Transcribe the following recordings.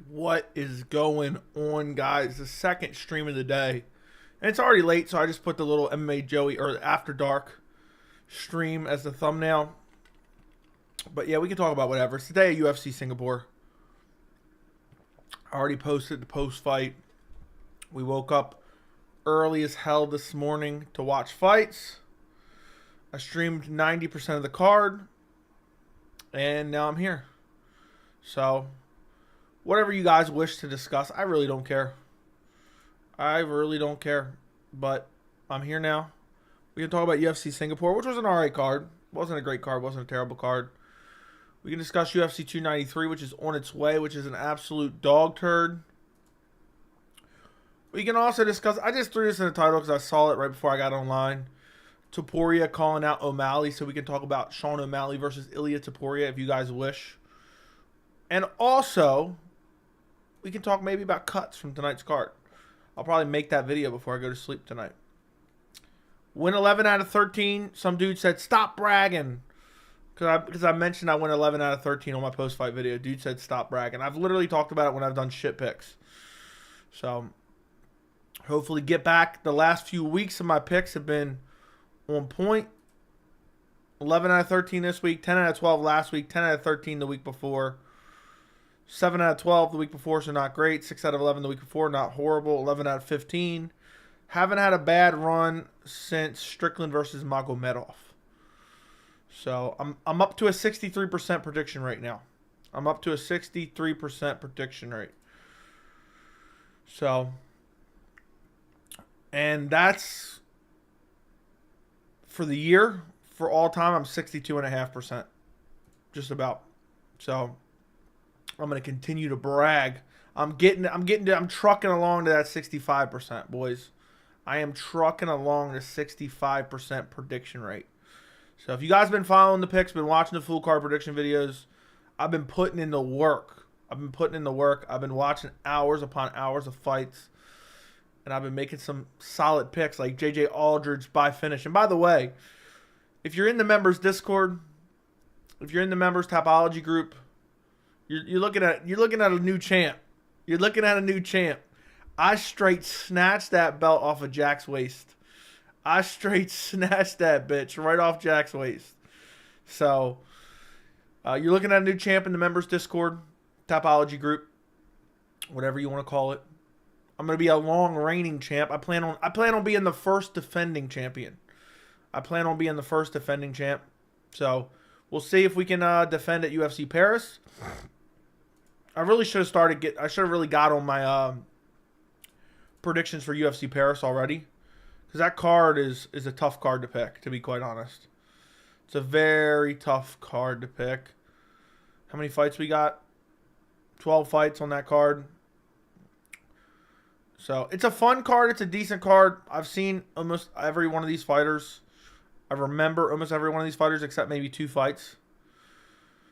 What is going on, guys? The second stream of the day. And it's already late, so I just put the little MMA Joey or After Dark stream as the thumbnail. But yeah, we can talk about whatever. It's today at UFC Singapore. I already posted the post-fight. We woke up early as hell this morning to watch fights. I streamed 90% of the card. And now I'm here. So, whatever you guys wish to discuss, I really don't care. I really don't care. But I'm here now. We can talk about UFC Singapore, which was an alright card. Wasn't a great card. Wasn't a terrible card. We can discuss UFC 293, which is on its way, which is an absolute dog turd. We can also discuss, I just threw this in the title because I saw it right before I got online. Topuria calling out O'Malley, so we can talk about Sean O'Malley versus Ilia Topuria if you guys wish. And also, we can talk maybe about cuts from tonight's card. I'll probably make that video before I go to sleep tonight. Win 11 out of 13. Some dude said, stop bragging. Because I mentioned I went 11 out of 13 on my post-fight video. Dude said, stop bragging. I've literally talked about it when I've done shit picks. So, hopefully get back. The last few weeks of my picks have been on point. 11 out of 13 this week. 10 out of 12 last week. 10 out of 13 the week before. 7 out of 12 the week before, so not great. 6 out of 11 the week before, not horrible. 11 out of 15. Haven't had a bad run since Strickland versus Magomedov. So, I'm up to a 63% prediction rate now. I'm up to a 63% prediction rate. So, and that's for the year. For all time, I'm 62.5%. Just about. So, I'm going to continue to brag. I'm trucking along to that 65%, boys. I am trucking along to 65% prediction rate. So if you guys have been following the picks, been watching the full card prediction videos, I've been putting in the work. I've been watching hours upon hours of fights. And I've been making some solid picks like JJ Aldridge by finish. And by the way, if you're in the members Discord, if you're in the members Topology group, you're looking at a new champ. You're looking at a new champ. I straight snatched that belt off of Jack's waist. I straight snatched that bitch right off Jack's waist. So, you're looking at a new champ in the members Discord, Topology group, whatever you want to call it. I'm gonna be a long reigning champ. I plan on being the first defending champion. So, we'll see if we can defend at UFC Paris. I really should have I should have really got on my predictions for UFC Paris already. Because that card is a tough card to pick, to be quite honest. It's a very tough card to pick. How many fights we got? 12 fights on that card. So, it's a fun card. It's a decent card. I've seen almost every one of these fighters. I remember almost every one of these fighters except maybe 2 fights.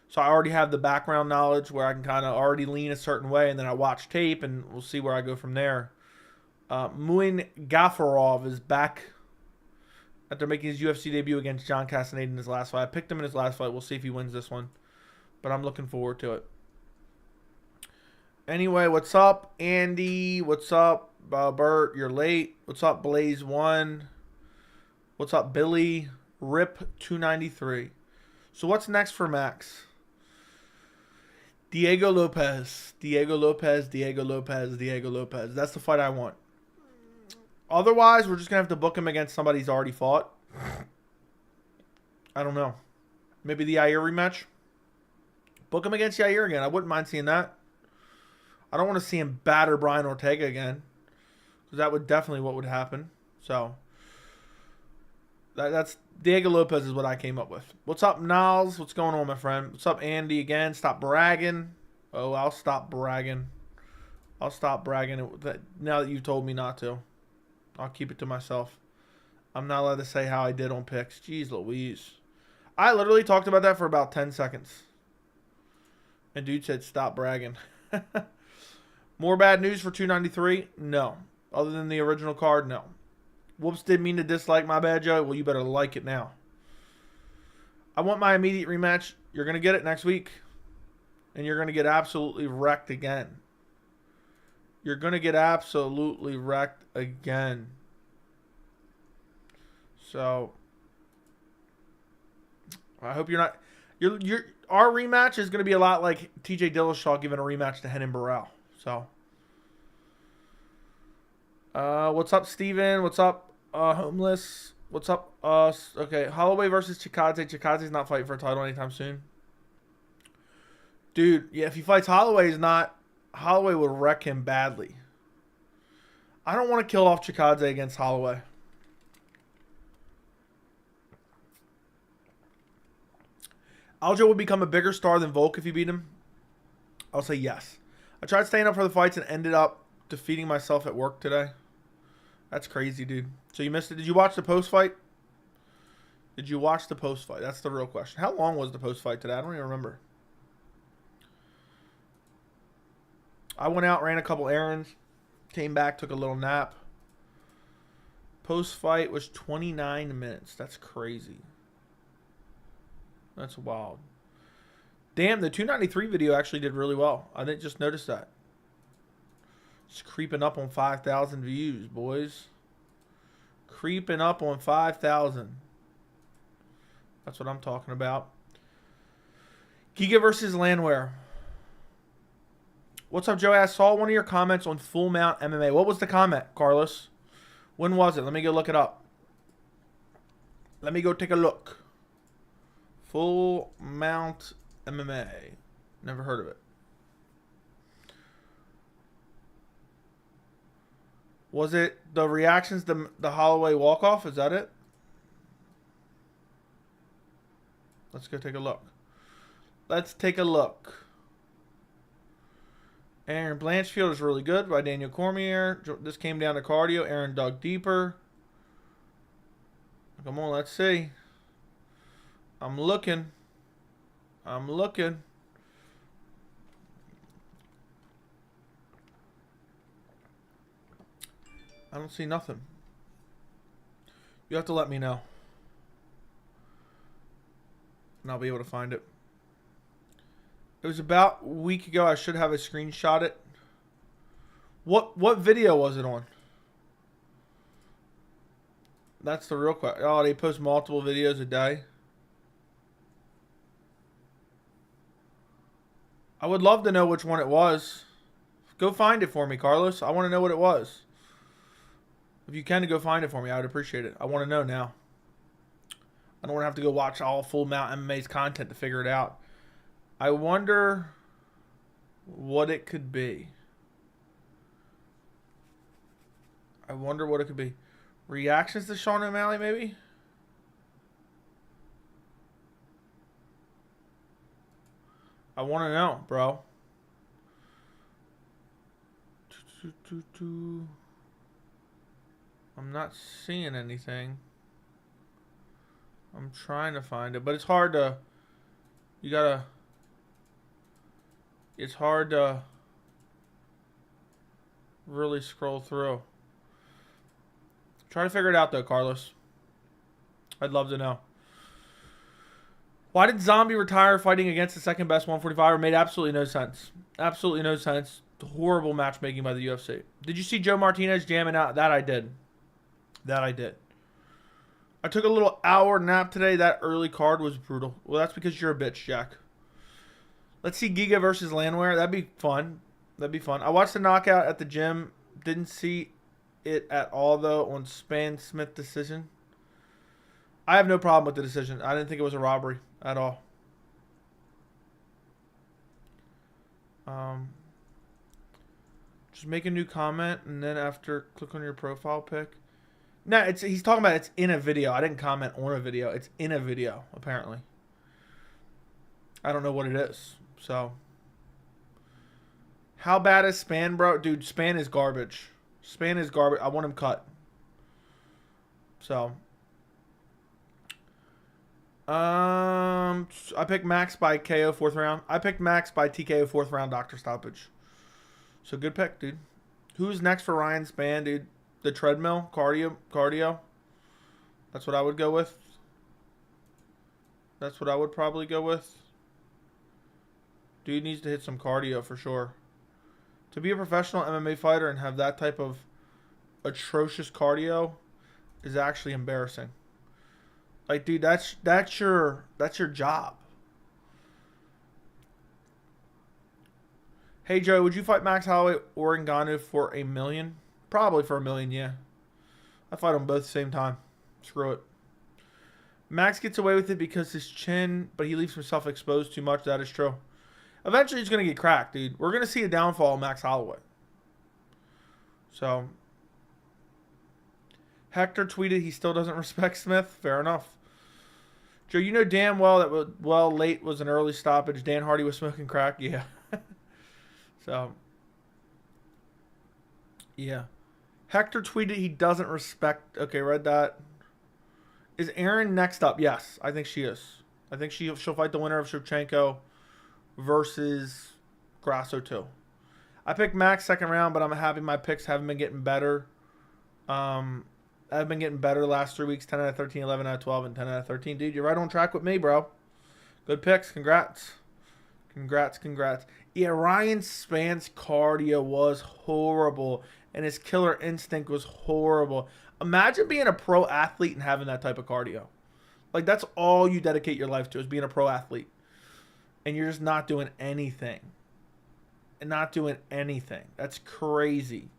So, I already have the background knowledge where I can kind of already lean a certain way. And then I watch tape and we'll see where I go from there. Muin Gafarov is back after making his UFC debut against John Castaneda in his last fight. I picked him in his last fight. We'll see if he wins this one. But I'm looking forward to it. Anyway, what's up, Andy? What's up, Bert? You're late. What's up, Blaze1? What's up, Billy? Rip293. So what's next for Max? Diego Lopez. That's the fight I want. Otherwise, we're just going to have to book him against somebody he's already fought. I don't know. Maybe the Yair rematch? Book him against Yair again. I wouldn't mind seeing that. I don't want to see him batter Brian Ortega again. Because that would definitely what would happen. So, that's Diego Lopez is what I came up with. What's up, Niles? What's going on, my friend? What's up, Andy, again? Stop bragging. Oh, I'll stop bragging. Now that you've told me not to. I'll keep it to myself. I'm not allowed to say how I did on picks. Jeez Louise. I literally talked about that for about 10 seconds. And dude said, stop bragging. More bad news for 293? No. Other than the original card? No. Whoops, didn't mean to dislike my bad, Joe. Well, you better like it now. I want my immediate rematch. You're going to get it next week. And you're going to get absolutely wrecked again. You're going to get absolutely wrecked again. So, I hope you're not... Our rematch is going to be a lot like TJ Dillashaw giving a rematch to Henan Burrell. So, what's up, Steven? What's up, Homeless? What's up, okay, Holloway versus Chikadze. Chikadze's not fighting for a title anytime soon. Dude, yeah, if he fights Holloway, Holloway would wreck him badly. I don't want to kill off Chikadze against Holloway. Aljo would become a bigger star than Volk if you beat him. I'll say yes. I tried staying up for the fights and ended up defeating myself at work today. That's crazy, dude. So you missed it. Did you watch the post-fight? Did you watch the post-fight? That's the real question. How long was the post-fight today? I don't even remember. I went out, ran a couple errands, came back, took a little nap. Post-fight was 29 minutes. That's crazy. That's wild. Damn, the 293 video actually did really well. I didn't just notice that. It's creeping up on 5,000 views, boys. Creeping up on 5,000. That's what I'm talking about. Giga versus Landwehr. What's up, Joe? I saw one of your comments on Full Mount MMA. What was the comment, Carlos? When was it? Let me go look it up. Let me go take a look. Full Mount MMA. Never heard of it. Was it the reactions to the Holloway walk-off? Is that it? Let's go take a look. Let's take a look. Aaron Blanchfield is really good by Daniel Cormier. This came down to cardio. Aaron dug deeper. Come on, let's see. I'm looking. I'm looking. I don't see nothing. You have to let me know. And I'll be able to find it. It was about a week ago. I should have a screenshot it. What video was it on? That's the real question. Oh, they post multiple videos a day. I would love to know which one it was. Go find it for me, Carlos. I want to know what it was. If you can, go find it for me. I would appreciate it. I want to know now. I don't want to have to go watch all Full Mount MMA's content to figure it out. I wonder what it could be. I wonder what it could be. Reactions to Sean O'Malley, maybe? I want to know, bro. I'm not seeing anything. I'm trying to find it, but it's hard to... You gotta... It's hard to really scroll through. Try to figure it out, though, Carlos. I'd love to know. Why did Zombie retire fighting against the second best 145? It made absolutely no sense. Absolutely no sense. Horrible matchmaking by the UFC. Did you see Joe Martinez jamming out? That I did. That I did. I took a little hour nap today. That early card was brutal. Well, that's because you're a bitch, Jack. Let's see Giga versus Landwehr. That'd be fun. That'd be fun. I watched the knockout at the gym. Didn't see it at all, though, on Span Smith decision. I have no problem with the decision. I didn't think it was a robbery at all. Just make a new comment, and then after, click on your profile pic. No, he's talking about it's in a video. I didn't comment on a video. It's in a video, apparently. I don't know what it is. So, how bad is Span, bro? Dude, Span is garbage. Span is garbage. I want him cut. So, I picked Max by KO 4th round. I picked Max by TKO 4th round doctor stoppage. So, good pick, dude. Who's next for Ryan Span, dude? The treadmill? Cardio? That's what I would go with. That's what I would probably go with. Dude needs to hit some cardio for sure. To be a professional MMA fighter and have that type of atrocious cardio is actually embarrassing. Like, dude, that's your job. Hey, Joe, would you fight Max Holloway or Ngannou for $1 million? Probably for $1 million, yeah. I'd fight them both at the same time. Screw it. Max gets away with it because his chin, but he leaves himself exposed too much. That is true. Eventually, he's going to get cracked, dude. We're going to see a downfall of Max Holloway. So, Hector tweeted he still doesn't respect Smith. Fair enough. Joe, you know damn well that late was an early stoppage. Dan Hardy was smoking crack. Yeah. So, yeah. Hector tweeted he doesn't respect. Okay, read that. Is Aaron next up? Yes, I think she is. I think she'll fight the winner of Shevchenko versus Grasso too. I picked Max second round, but I'm happy my picks haven't been getting better. I've been getting better the last 3 weeks. 10 out of 13, 11 out of 12, and 10 out of 13. Dude, you're right on track with me, bro. Good picks. Congrats. Congrats. Yeah, Ryan Span's cardio was horrible, and his killer instinct was horrible. Imagine being a pro athlete and having that type of cardio. Like, that's all you dedicate your life to, is being a pro athlete. And you're just not doing anything. That's crazy.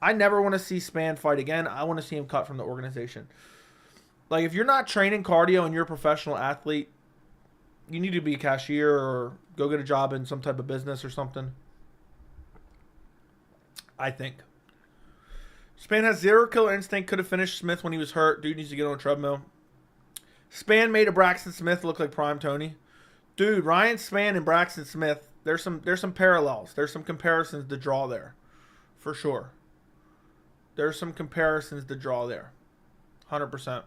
I never want to see Span fight again. I want to see him cut from the organization. Like, if you're not training cardio and you're a professional athlete, you need to be a cashier or go get a job in some type of business or something. I think. Span has zero killer instinct. Could have finished Smith when he was hurt. Dude needs to get on a treadmill. Span made a Braxton Smith look like prime Tony. Dude, Ryan Span and Braxton Smith, there's some parallels. There's some comparisons to draw there. For sure. There's some comparisons to draw there. 100%.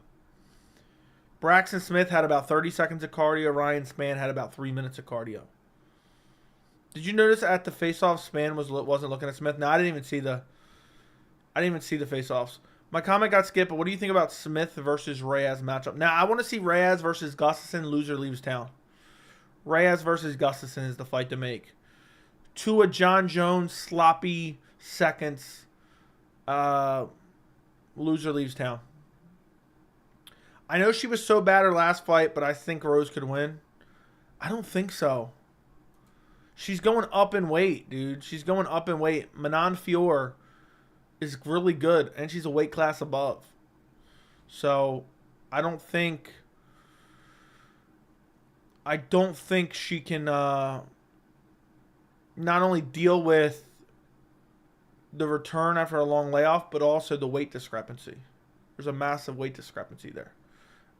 Braxton Smith had about 30 seconds of cardio. Ryan Span had about 3 minutes of cardio. Did you notice at the face-off Span wasn't looking at Smith? No, I didn't even see the face-offs. My comment got skipped, but what do you think about Smith versus Reyes matchup? Now, I want to see Reyes versus Gustafsson. Loser leaves town. Reyes versus Gustafsson is the fight to make. Tua John Jones, sloppy seconds. Loser leaves town. I know she was so bad her last fight, but I think Rose could win. I don't think so. She's going up in weight, dude. She's going up in weight. Manon Fior is really good, and she's a weight class above. So, I don't think she can not only deal with the return after a long layoff, but also the weight discrepancy. There's a massive weight discrepancy there.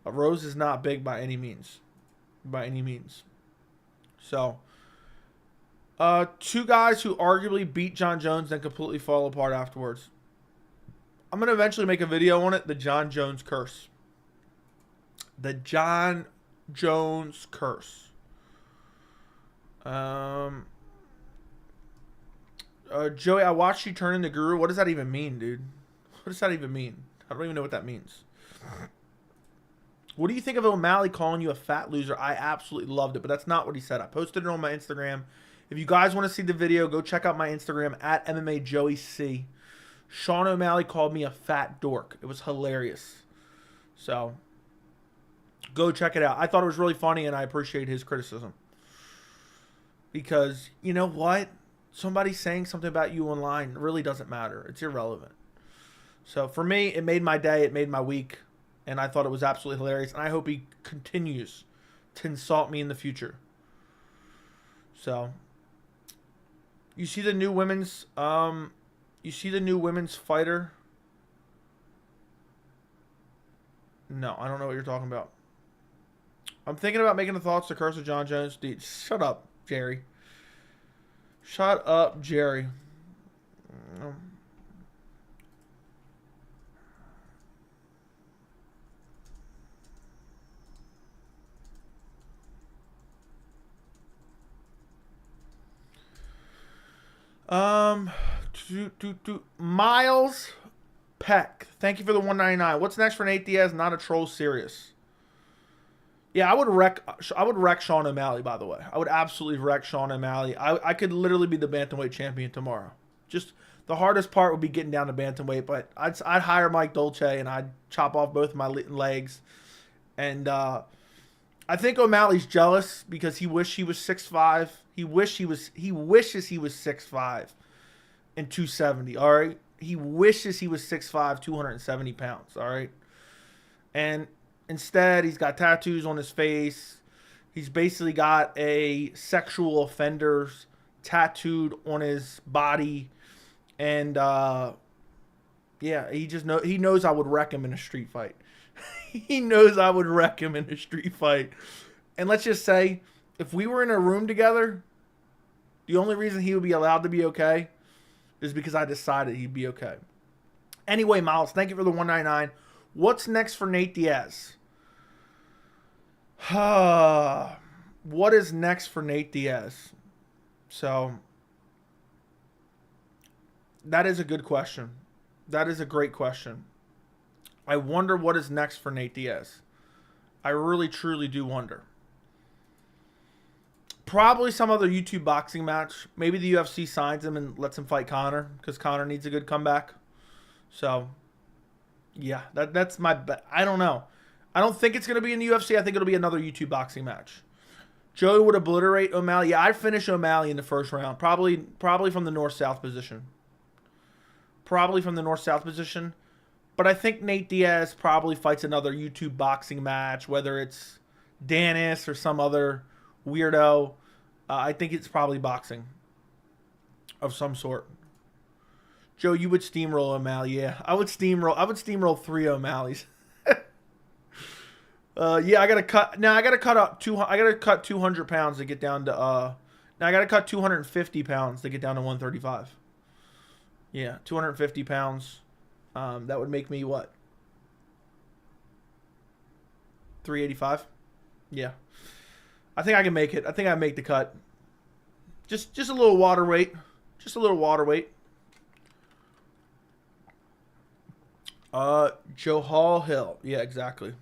Rose is not big by any means. So, two guys who arguably beat John Jones and completely fall apart afterwards. I'm going to eventually make a video on it. The John Jones curse. The John Jones curse. Joey, I watched you turn into Guru. What does that even mean, dude? What does that even mean? I don't even know what that means. What do you think of O'Malley calling you a fat loser? I absolutely loved it, but that's not what he said. I posted it on my Instagram. If you guys want to see the video, go check out my Instagram at MMAJoeyC. Sean O'Malley called me a fat dork. It was hilarious. So, go check it out. I thought it was really funny, and I appreciate his criticism. Because, you know what? Somebody saying something about you online really doesn't matter. It's irrelevant. So, for me, it made my day. It made my week. And I thought it was absolutely hilarious. And I hope he continues to insult me in the future. So, you see the new women's fighter? No, I don't know what you're talking about. I'm thinking about making the thoughts to Curse of John Jones. Dude, shut up, Jerry. Shut up, Jerry. Miles Peck. Thank you for the $1.99. What's next for Nate Diaz? Not a troll, serious. Yeah, I would wreck Sean O'Malley, by the way. I would absolutely wreck Sean O'Malley. I could literally be the bantamweight champion tomorrow. Just the hardest part would be getting down to bantamweight, but I'd hire Mike Dolce and I'd chop off both my legs. And I think O'Malley's jealous because he wishes he was 6'5". He wishes he was 6'5" and 270, all right? He wishes he was 6'5", 270 pounds, all right? And instead, he's got tattoos on his face. He's basically got a sexual offenders tattooed on his body. And, yeah, he knows I would wreck him in a street fight. He knows I would wreck him in a street fight. And let's just say, if we were in a room together, the only reason he would be allowed to be okay is because I decided he'd be okay. Anyway, Miles, thank you for the 199. What's next for Nate Diaz? What is next for Nate Diaz? So, that is a good question. That is a great question. I wonder what is next for Nate Diaz. I really, truly do wonder. Probably some other YouTube boxing match. Maybe the UFC signs him and lets him fight Conor because Conor needs a good comeback. So, yeah, that's my bet. I don't know. I don't think it's going to be in the UFC. I think it'll be another YouTube boxing match. Joey would obliterate O'Malley. Yeah, I'd finish O'Malley in the first round. Probably from the north-south position. Probably from the north-south position. But I think Nate Diaz probably fights another YouTube boxing match, whether it's Dennis or some other weirdo. I think it's probably boxing of some sort. Joe, you would steamroll O'Malley. Yeah, I would steamroll 3 O'Malleys. Yeah, I gotta cut. Now I gotta cut up I gotta cut 200 pounds to get down to. Now I gotta cut 250 pounds to get down to 135. Yeah, 250 pounds. That would make me what? 385. Yeah, I think I can make it. I think I make the cut. Just a little water weight. Just a little water weight. Johal Hill. Yeah, exactly.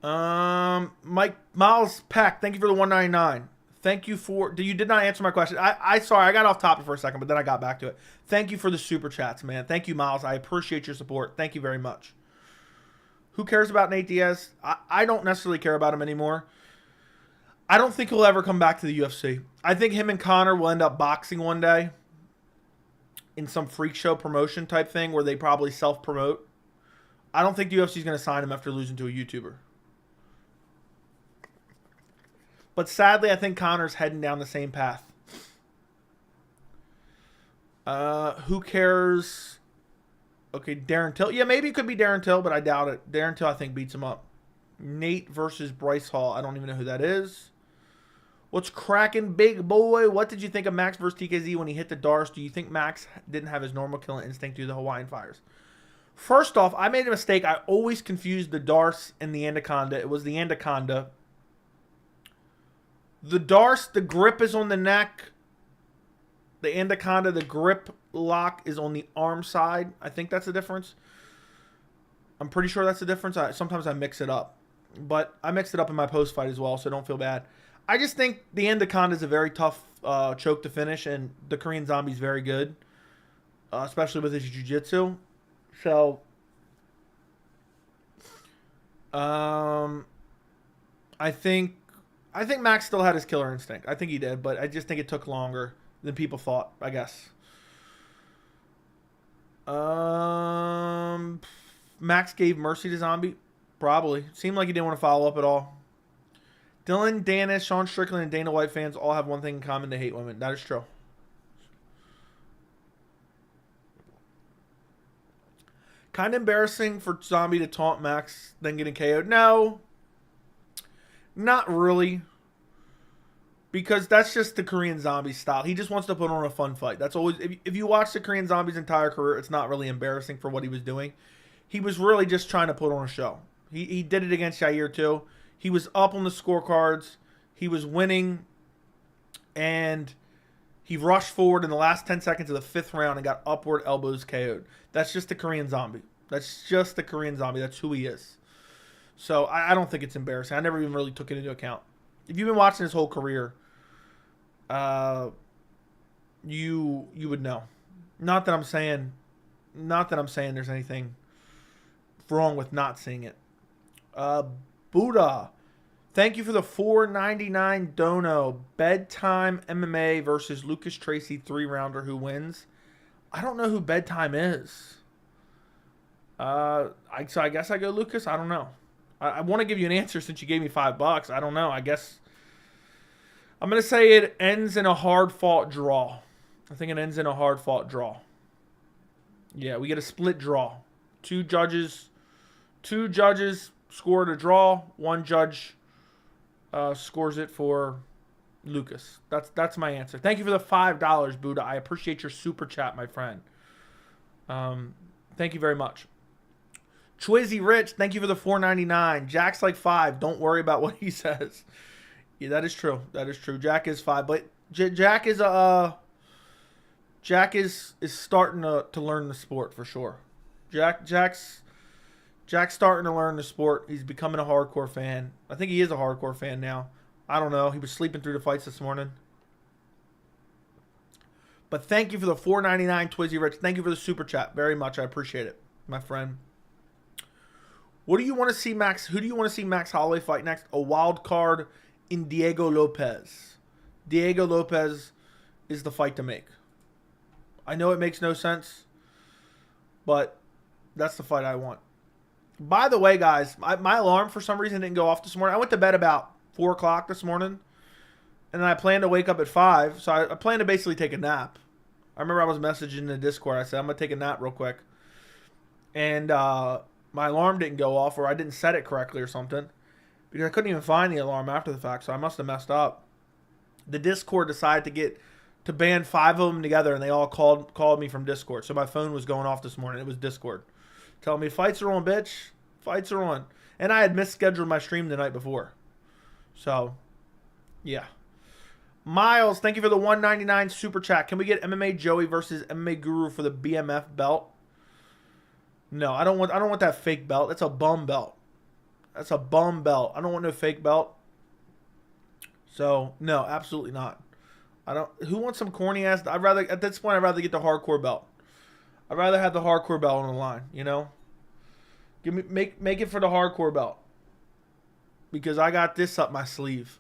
Miles Peck, thank you for the 199. Thank you for... You did not answer my question. Sorry, I got off topic for a second, but then I got back to it. Thank you for the super chats, man. Thank you, Miles. I appreciate your support. Thank you very much. Who cares about Nate Diaz? I don't necessarily care about him anymore. I don't think he'll ever come back to the UFC. I think him and Conor will end up boxing one day in some freak show promotion type thing where they probably self-promote. I don't think the UFC is going to sign him after losing to a YouTuber. But sadly, I think Conor's heading down the same path. Who cares? Okay, Darren Till. Yeah, maybe it could be Darren Till, but I doubt it. Darren Till, I think, beats him up. Nate versus Bryce Hall. I don't even know who that is. What's cracking, big boy? What did you think of Max versus TKZ when he hit the darts? Do you think Max didn't have his normal killing instinct due to the Hawaiian fires? First off, I made a mistake. I always confused the darts and the anaconda. It was the anaconda. The darts, the grip is on the neck. The anaconda, the grip lock is on the arm side. I think that's the difference. I'm pretty sure that's the difference. Sometimes I mix it up. But I mixed it up in my post fight as well, so don't feel bad. I just think the anaconda is a very tough choke to finish, and the Korean Zombie is very good, especially with his jiu-jitsu. So, I think Max still had his killer instinct. I think he did, but I just think it took longer than people thought, I guess. Max gave mercy to Zombie? Probably. Seemed like he didn't want to follow up at all. Dylan, Dennis, Sean Strickland, and Dana White fans all have one thing in common. They hate women. That is true. Kind of embarrassing for Zombie to taunt Max, then getting KO'd. No. Not really. Because that's just the Korean Zombie style. He just wants to put on a fun fight. That's always... If you watch the Korean Zombie's entire career, it's not really embarrassing for what he was doing. He was really just trying to put on a show. He did it against Jair, too. He was up on the scorecards. He was winning. And he rushed forward in the last 10 seconds of the 5th round and got upward elbows KO'd. That's just the Korean Zombie. That's just the Korean Zombie. That's who he is. So I don't think it's embarrassing. I never even really took it into account. If you've been watching his whole career, you would know. Not that I'm saying there's anything wrong with not seeing it. Buddha, thank you for the $4.99 dono. Bedtime MMA versus Lucas Tracy 3-rounder. Who wins? I don't know who Bedtime is. So I guess I go Lucas. I don't know. I want to give you an answer since you gave me $5. I don't know. I guess I'm gonna say it ends in a hard-fought draw. I think it ends in a hard-fought draw. Yeah, we get a split draw. Two judges scored a draw. One judge scores it for Lucas. That's my answer. Thank you for the $5, Buddha. I appreciate your super chat, my friend. Thank you very much. Twizzy Rich, thank you for the $4.99. Jack's like 5. Don't worry about what he says. Yeah, that is true. That is true. Jack is 5, but Jack is starting to learn the sport for sure. Jack's starting to learn the sport. He's becoming a hardcore fan. I think he is a hardcore fan now. I don't know. He was sleeping through the fights this morning. But thank you for the $4.99, Twizzy Rich. Thank you for the super chat. Very much. I appreciate it, my friend. What do you want to see Max? Who do you want to see Max Holloway fight next? A wild card in Diego Lopez. Diego Lopez is the fight to make. I know it makes no sense, but that's the fight I want. By the way, guys, my alarm for some reason didn't go off this morning. I went to bed about 4 o'clock this morning, and then I planned to wake up at 5, so I planned to basically take a nap. I remember I was messaging in the Discord. I said, I'm going to take a nap real quick. And my alarm didn't go off, or I didn't set it correctly or something, because I couldn't even find the alarm after the fact, so I must have messed up. The Discord decided to ban 5 of them together, and they all called me from Discord. So my phone was going off this morning. It was Discord telling me, fights are on, bitch. Fights are on. And I had misscheduled my stream the night before. So, yeah. Miles, thank you for the $1.99 super chat. Can we get MMA Joey versus MMA Guru for the BMF belt? No, I don't want that fake belt. That's a bum belt. That's a bum belt. I don't want no fake belt. So, no, absolutely not. Who wants some corny ass? At this point, I'd rather get the hardcore belt. I'd rather have the hardcore belt on the line, you know? Make it for the hardcore belt. Because I got this up my sleeve.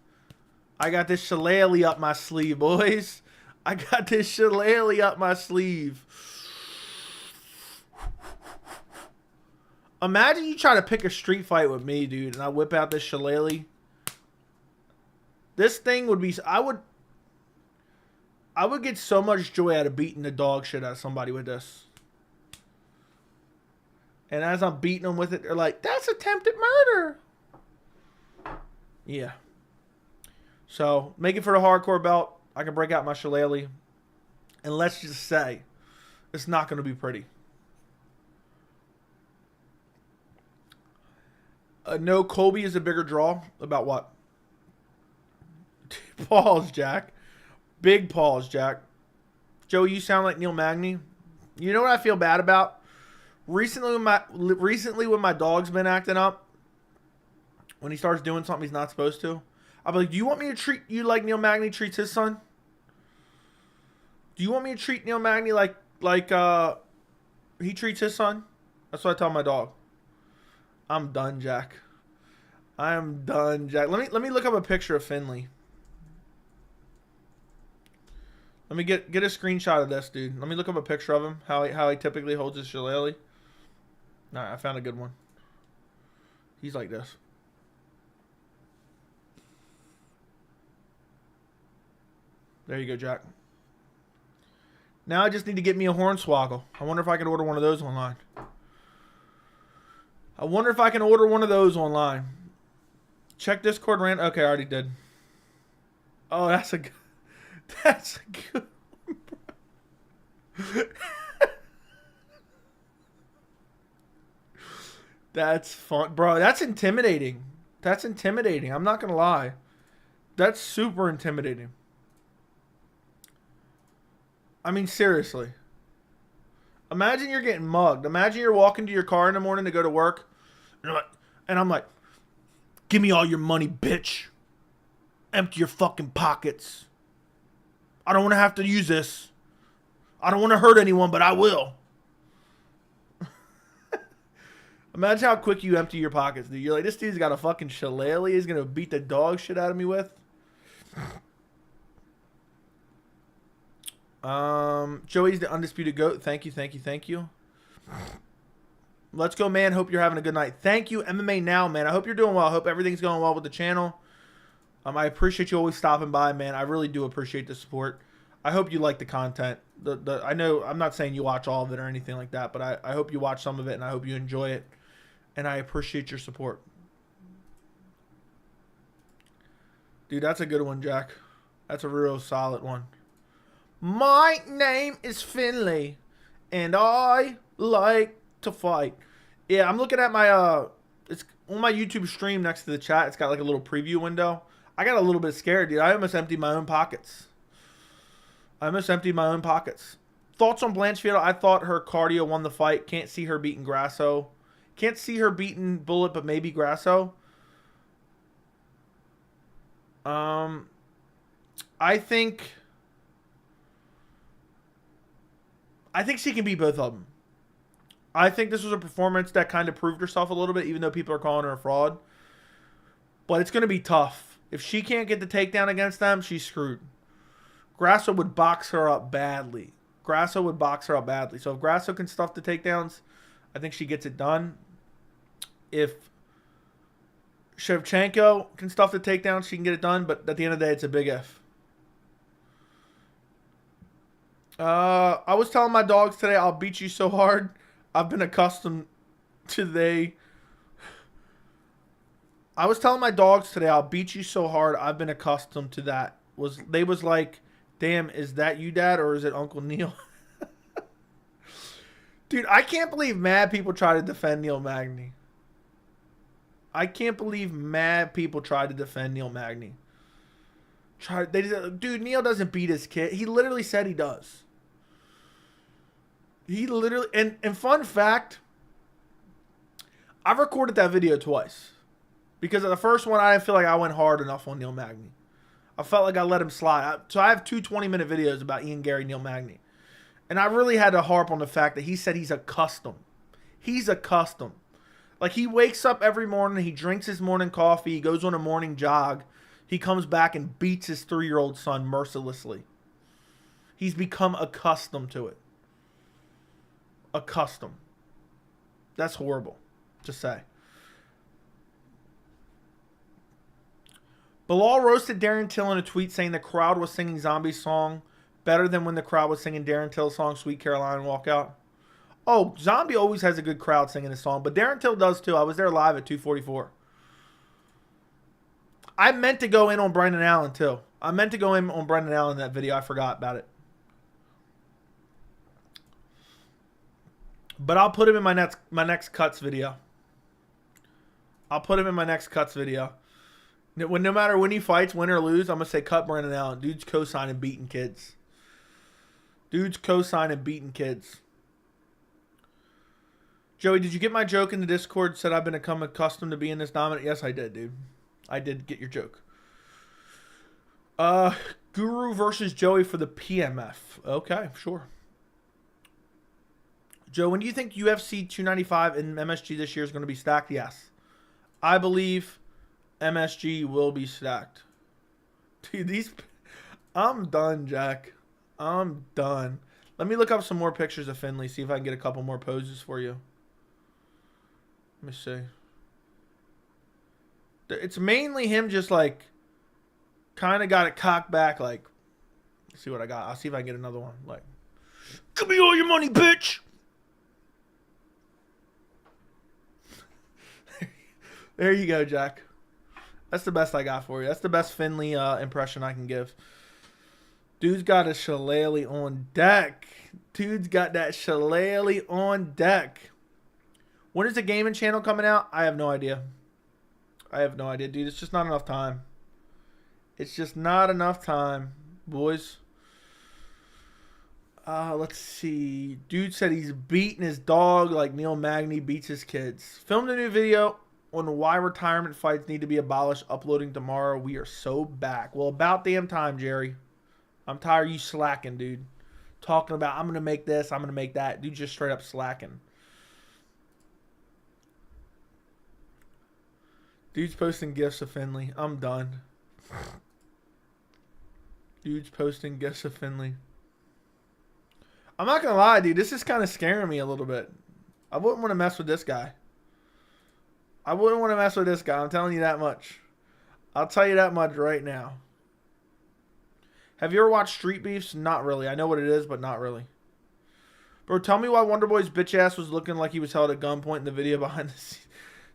I got this shillelagh up my sleeve, boys. I got this shillelagh up my sleeve. Imagine you try to pick a street fight with me, dude, and I whip out this shillelagh. This thing would be... I would get so much joy out of beating the dog shit out of somebody with this. And as I'm beating them with it, they're like, that's attempted murder. Yeah. So, make it for the hardcore belt. I can break out my shillelagh. And let's just say, it's not going to be pretty. No, Colby is a bigger draw. About what? Pause, Jack. Big pause, Jack. Joey, you sound like Neil Magny. You know what I feel bad about? Recently, when my dog's been acting up, when he starts doing something he's not supposed to, I'll be like, do you want me to treat you like Neil Magny treats his son? Do you want me to treat Neil Magny like he treats his son? That's what I tell my dog. I'm done, Jack. I am done, Jack. Let me look up a picture of Finley. Let me get a screenshot of this, dude. Let me look up a picture of him. How he typically holds his shillelagh. Alright, I found a good one. He's like this. There you go, Jack. Now I just need to get me a hornswoggle. I wonder if I can order one of those online. I wonder if I can order one of those online. Check Discord rant. Okay, I already did. Oh, that's a good one. That's fun. Bro, that's intimidating. That's intimidating. I'm not going to lie. That's super intimidating. I mean, seriously. Imagine you're getting mugged. Imagine you're walking to your car in the morning to go to work. And I'm like, Give me all your money, bitch. Empty your fucking pockets. I don't want to have to use this. I don't want to hurt anyone, but I will. Imagine how quick you empty your pockets, dude. You're like, this dude's got a fucking shillelagh he's going to beat the dog shit out of me with. Joey's the undisputed GOAT. Thank you, thank you, thank you. Let's go, man. Hope you're having a good night. Thank you, MMA Now, man. I hope you're doing well. I hope everything's going well with the channel. I appreciate you always stopping by, man. I really do appreciate the support. I hope you like the content. I know I'm not saying you watch all of it or anything like that, but I hope you watch some of it, and I hope you enjoy it. And I appreciate your support. Dude, that's a good one, Jack. That's a real solid one. My name is Finley, and I like to fight. Yeah, I'm looking at my, it's on my YouTube stream next to the chat. It's got like a little preview window. I got a little bit scared, dude. I almost emptied my own pockets. Thoughts on Blanchfield? I thought her cardio won the fight. Can't see her beating Grasso. Can't see her beating Bullet, but maybe Grasso. I think she can beat both of them. I think this was a performance that kind of proved herself a little bit, even though people are calling her a fraud. But it's going to be tough. If she can't get the takedown against them, she's screwed. Grasso would box her up badly. So if Grasso can stuff the takedowns, I think she gets it done. If Shevchenko can stuff the takedowns, she can get it done. But at the end of the day, it's a big if. I was telling my dogs today, I'll beat you so hard. I've been accustomed to I was telling my dogs today, I'll beat you so hard. I've been accustomed to that. They was like, damn, is that you, Dad, or is it Uncle Neil? Dude, I can't believe mad people try to defend Neil Magny. Dude, Neil doesn't beat his kid. He literally said he does. And fun fact, I've recorded that video twice. Because of the first one, I didn't feel like I went hard enough on Neil Magny. I felt like I let him slide. So I have two 20-minute videos about Ian Gary, Neil Magny. And I really had to harp on the fact that he said he's accustomed. Like, he wakes up every morning, he drinks his morning coffee, he goes on a morning jog. He comes back and beats his 3-year-old son mercilessly. He's become accustomed to it. That's horrible to say. Bilal roasted Darren Till in a tweet saying the crowd was singing Zombie's song better than when the crowd was singing Darren Till's song Sweet Caroline Walkout. Oh, Zombie always has a good crowd singing his song, but Darren Till does too. I was there live at 244. I meant to go in on Brendan Allen too. In that video. I forgot about it. But I'll put him in my next cuts video. No matter when he fights, win or lose, I'm going to say cut Brendan Allen. Dude's co-signing beating kids. Joey, did you get my joke in the Discord? Said I've become accustomed to being this dominant. Yes, I did, dude. I did get your joke. Guru versus Joey for the PMF. Okay, sure. Joe, when do you think UFC 295 and MSG this year is going to be stacked? Yes. I believe MSG will be stacked. Dude, I'm done, Jack. I'm done. Let me look up some more pictures of Finley, see if I can get a couple more poses for you. Let me see. It's mainly him just like kind of got it cocked back like, let's see what I got. I'll see if I can get another one. Like, give me all your money, bitch. There you go, Jack. That's the best I got for you. That's the best Finley impression I can give. Dude's got a shillelagh on deck. Dude's got that shillelagh on deck. When is the gaming channel coming out? I have no idea. Dude. It's just not enough time. Boys. Let's see. Dude said he's beating his dog like Neil Magny beats his kids. Filmed a new video on why retirement fights need to be abolished uploading tomorrow. We are so back. Well, about damn time, Jerry. I'm tired of you slacking, dude. Talking about, I'm going to make this, I'm going to make that. Dude, just straight up slacking. Dude's posting gifs of Finley. I'm done. Dude's posting gifs of Finley. I'm not going to lie, dude. This is kind of scaring me a little bit. I wouldn't want to mess with this guy. I wouldn't want to mess with this guy. I'm telling you that much. I'll tell you that much right now. Have you ever watched Street Beefs? Not really. I know what it is, but not really. Bro, tell me why Wonderboy's bitch ass was looking like he was held at gunpoint in the video behind the scenes.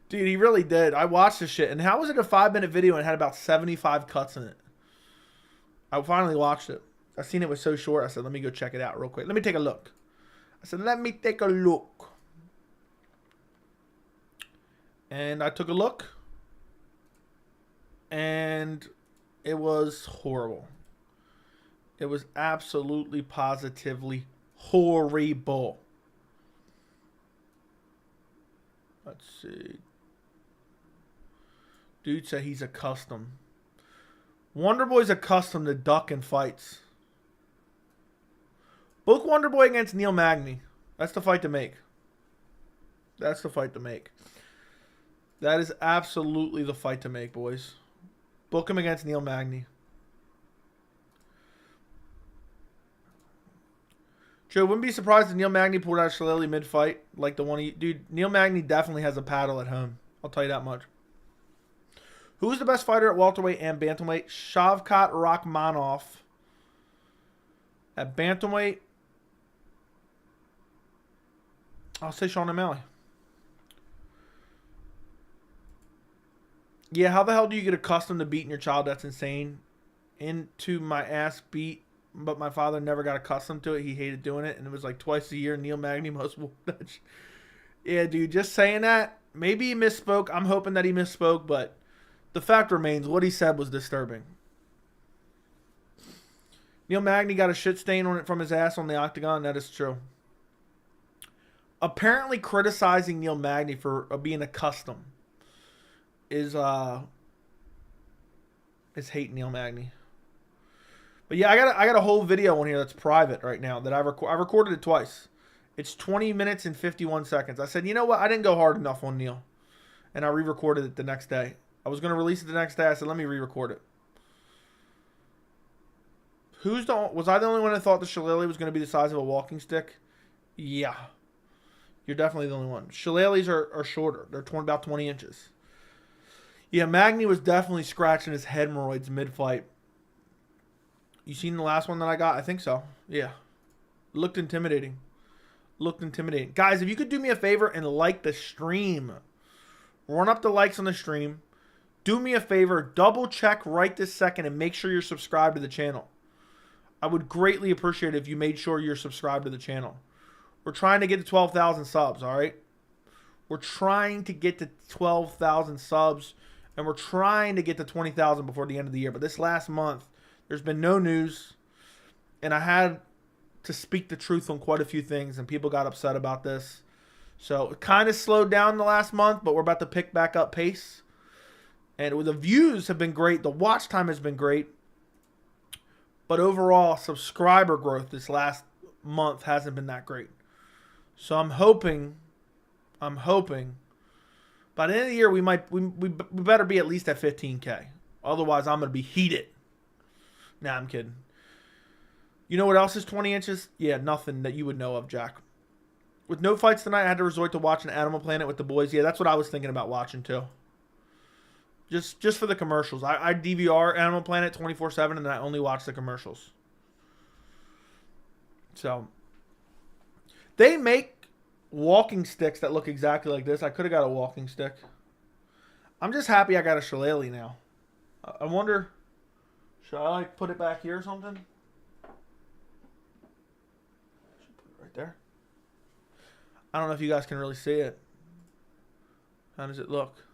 Dude, he really did. I watched this shit. And how was it a 5-minute video and it had about 75 cuts in it? I finally watched it. I seen it was so short. I said, let me go check it out real quick. Let me take a look. I said, let me take a look. And I took a look. And it was horrible. It was absolutely, positively horrible. Let's see. Dude said he's accustomed. Wonderboy's accustomed to ducking fights. Book Wonderboy against Neil Magny. That's the fight to make. That's the fight to make. That is absolutely the fight to make, boys. Book him against Neil Magny. Joe, wouldn't be surprised if Neil Magny pulled out Shillelagh mid-fight. Like the one he... Dude, Neil Magny definitely has a paddle at home. I'll tell you that much. Who's the best fighter at welterweight and bantamweight? Shavkat Rakhmonov. At bantamweight, I'll say Sean O'Malley. Yeah, how the hell do you get accustomed to beating your child? That's insane. Into my ass beat, but my father never got accustomed to it. He hated doing it, and it was like twice a year. Neil Magny most will touch. Yeah, dude, just saying that. Maybe he misspoke. I'm hoping that he misspoke, but the fact remains, what he said was disturbing. Neil Magny got a shit stain on it from his ass on the octagon. That is true. Apparently criticizing Neil Magny for being accustomed is hating Neil Magny. But yeah, I got a whole video on here that's private right now that I recorded it twice. It's 20 minutes and 51 seconds. I said, you know what? I didn't go hard enough on Neil. And I re-recorded it the next day. I was going to release it the next day. I said, let me re-record it. Was I the only one that thought the shillelagh was going to be the size of a walking stick? Yeah. You're definitely the only one. Shillelaghs are shorter. They're about 20 inches. Yeah, Magny was definitely scratching his hemorrhoids mid-fight. You seen the last one that I got? I think so. Yeah. Looked intimidating. Looked intimidating. Guys, if you could do me a favor and like the stream. Run up the likes on the stream. Do me a favor. Double check right this second and make sure you're subscribed to the channel. I would greatly appreciate it if you made sure you're subscribed to the channel. We're trying to get to 12,000 subs, all right? We're trying to get to 12,000 subs, and we're trying to get to 20,000 before the end of the year. But this last month, there's been no news, and I had to speak the truth on quite a few things, and people got upset about this. So it kind of slowed down the last month, but we're about to pick back up pace. And the views have been great. The watch time has been great. But overall, subscriber growth this last month hasn't been that great. So I'm hoping, by the end of the year, we better be at least at 15K. Otherwise, I'm going to be heated. Nah, I'm kidding. You know what else is 20 inches? Yeah, nothing that you would know of, Jack. With no fights tonight, I had to resort to watching Animal Planet with the boys. Yeah, that's what I was thinking about watching, too. Just for the commercials. I DVR Animal Planet 24/7, and then I only watch the commercials. So, they make walking sticks that look exactly like this. I could have got a walking stick. I'm just happy I got a shillelagh now. I wonder, should I like put it back here or something? Should put it right there. I don't know if you guys can really see it. How does it look?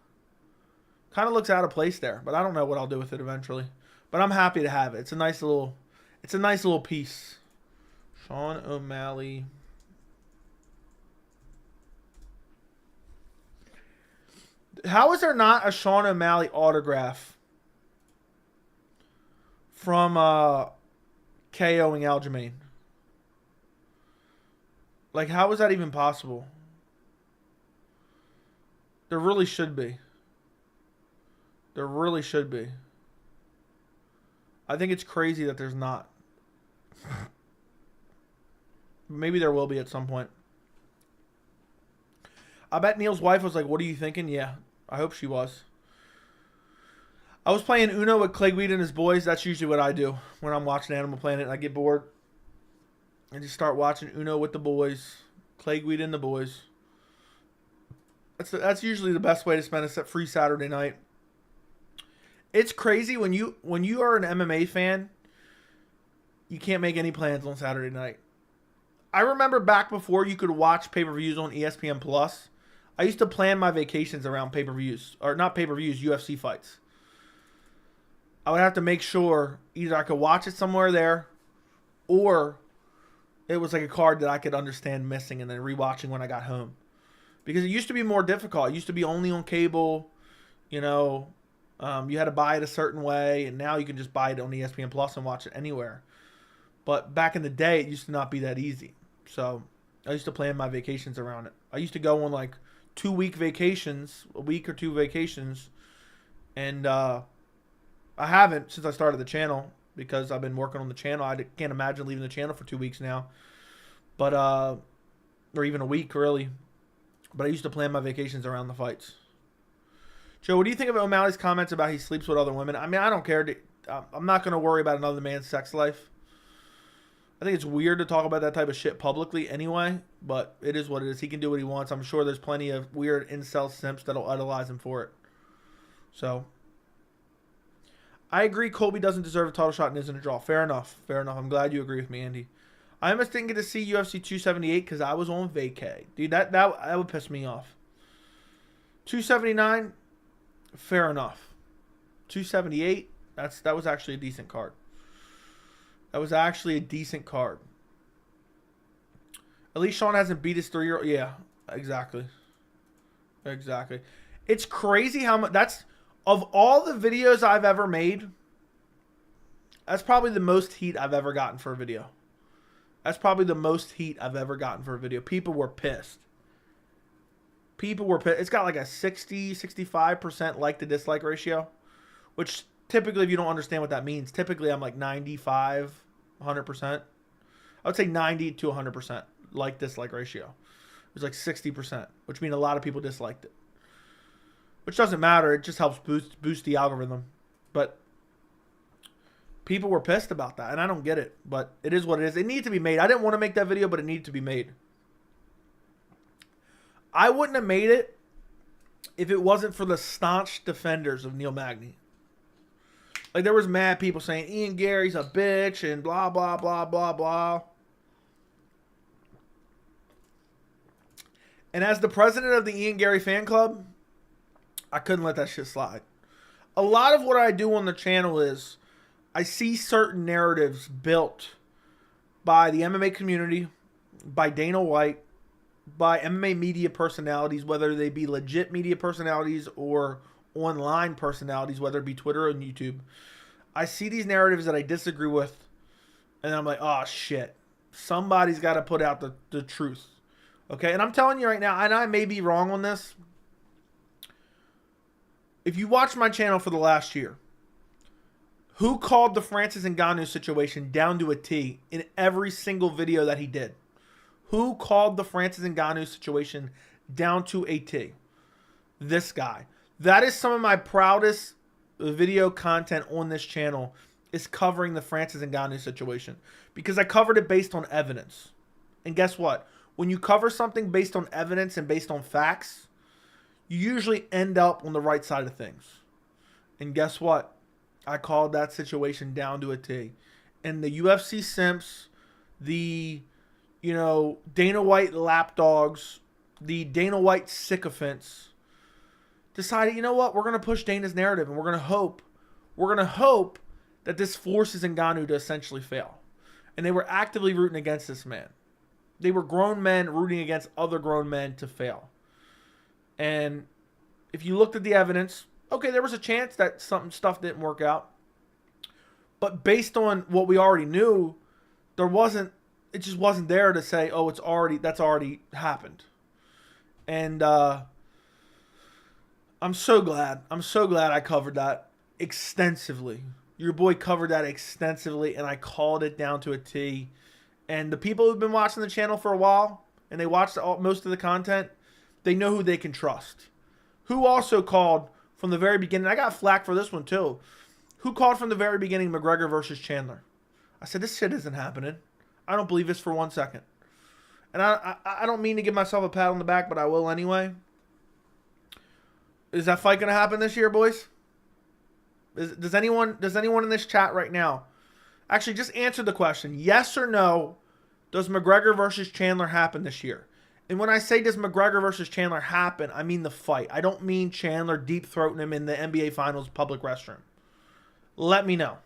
Kind of looks out of place there, but I don't know what I'll do with it eventually. But I'm happy to have it. It's a nice little piece. Sean O'Malley. How is there not a Sean O'Malley autograph from KOing Aljamain? Like, how is that even possible? There really should be. There really should be. I think it's crazy that there's not. Maybe there will be at some point. I bet Neil's wife was like, "What are you thinking?" Yeah, I hope she was. I was playing Uno with Clegweed and his boys. That's usually what I do when I'm watching Animal Planet and I get bored. I just start watching Uno with the boys. Clegweed and the boys. That's usually the best way to spend a free Saturday night. It's crazy when you are an MMA fan, you can't make any plans on Saturday night. I remember back before you could watch pay-per-views on ESPN Plus. I used to plan my vacations around pay-per-views, or not pay-per-views, UFC fights. I would have to make sure either I could watch it somewhere there, or it was like a card that I could understand missing and then rewatching when I got home. Because it used to be more difficult. It used to be only on cable. You know, you had to buy it a certain way, and now you can just buy it on ESPN Plus and watch it anywhere. But back in the day, it used to not be that easy. So I used to plan my vacations around it. I used to go on like 2-week vacations, a week or two vacations, and I haven't since I started the channel because I've been working on the channel. I can't imagine leaving the channel for 2 weeks now, but or even a week really. But I used to plan my vacations around the fights. Joe, what do you think of O'Malley's comments about he sleeps with other women? I mean, I don't care. I'm not going to worry about another man's sex life. I think it's weird to talk about that type of shit publicly anyway, but it is what it is. He can do what he wants. I'm sure there's plenty of weird incel simps that'll idolize him for it. So, I agree Colby doesn't deserve a title shot and isn't a draw. Fair enough. Fair enough. I'm glad you agree with me, Andy. I almost didn't get to see UFC 278 because I was on vacay. Dude, that would piss me off. 279, fair enough. 278, that was actually a decent card. That was actually a decent card. At least Sean hasn't beat his 3-year-old. Yeah, exactly. Exactly. It's crazy how much. That's, of all the videos I've ever made, that's probably the most heat I've ever gotten for a video. That's probably the most heat I've ever gotten for a video. People were pissed. People were pissed. It's got like a 65% like to dislike ratio, which typically, if you don't understand what that means, typically I'm like 95, 100%. I would say 90 to 100% like dislike ratio. It was like 60%, which means a lot of people disliked it. Which doesn't matter. It just helps boost the algorithm. But people were pissed about that, and I don't get it. But it is what it is. It needed to be made. I didn't want to make that video, but it needed to be made. I wouldn't have made it if it wasn't for the staunch defenders of Neil Magny. Like, there was mad people saying Ian Gary's a bitch and blah, blah, blah, blah, blah. And as the president of the Ian Gary fan club, I couldn't let that shit slide. A lot of what I do on the channel is I see certain narratives built by the MMA community, by Dana White, by MMA media personalities, whether they be legit media personalities or online personalities, whether it be Twitter or YouTube. I see these narratives that I disagree with, and I'm like, oh, shit. Somebody's got to put out the truth. Okay? And I'm telling you right now, and I may be wrong on this. If you watch my channel for the last year, who called the Francis Ngannou situation down to a T in every single video that he did? Who called the Francis Ngannou situation down to a T? This guy. That is some of my proudest video content on this channel, is covering the Francis Ngannou situation. Because I covered it based on evidence. And guess what? When you cover something based on evidence and based on facts, you usually end up on the right side of things. And guess what? I called that situation down to a T. And the UFC simps, the, Dana White lapdogs, the Dana White sycophants decided, you know what? We're going to push Dana's narrative, and we're going to hope that this forces Ngannou to essentially fail. And they were actively rooting against this man. They were grown men rooting against other grown men to fail. And if you looked at the evidence, okay, there was a chance that stuff didn't work out. But based on what we already knew, it just wasn't there to say, oh, that's already happened. And I'm so glad I covered that extensively. Your boy covered that extensively, and I called it down to a T. And the people who've been watching the channel for a while, and they watched most of the content, they know who they can trust. Who also called from the very beginning, I got flack for this one too. Who called from the very beginning McGregor versus Chandler? I said, this shit isn't happening. I don't believe this for 1 second. And I don't mean to give myself a pat on the back, but I will anyway. Is that fight going to happen this year, boys? Does anyone in this chat right now actually just answer the question? Yes or no, does McGregor versus Chandler happen this year? And when I say does McGregor versus Chandler happen, I mean the fight. I don't mean Chandler deep-throating him in the NBA Finals public restroom. Let me know.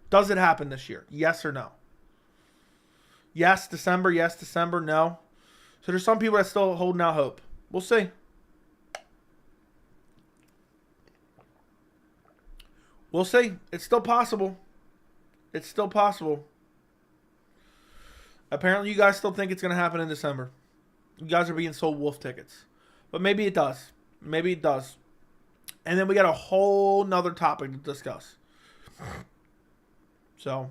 Does it happen this year? Yes or no? Yes, December. Yes, December. No. So there's some people that still holding out hope. We'll see. We'll see. It's still possible. It's still possible. Apparently, you guys still think it's going to happen in December. You guys are being sold wolf tickets. But maybe it does. Maybe it does. And then we got a whole nother topic to discuss. So,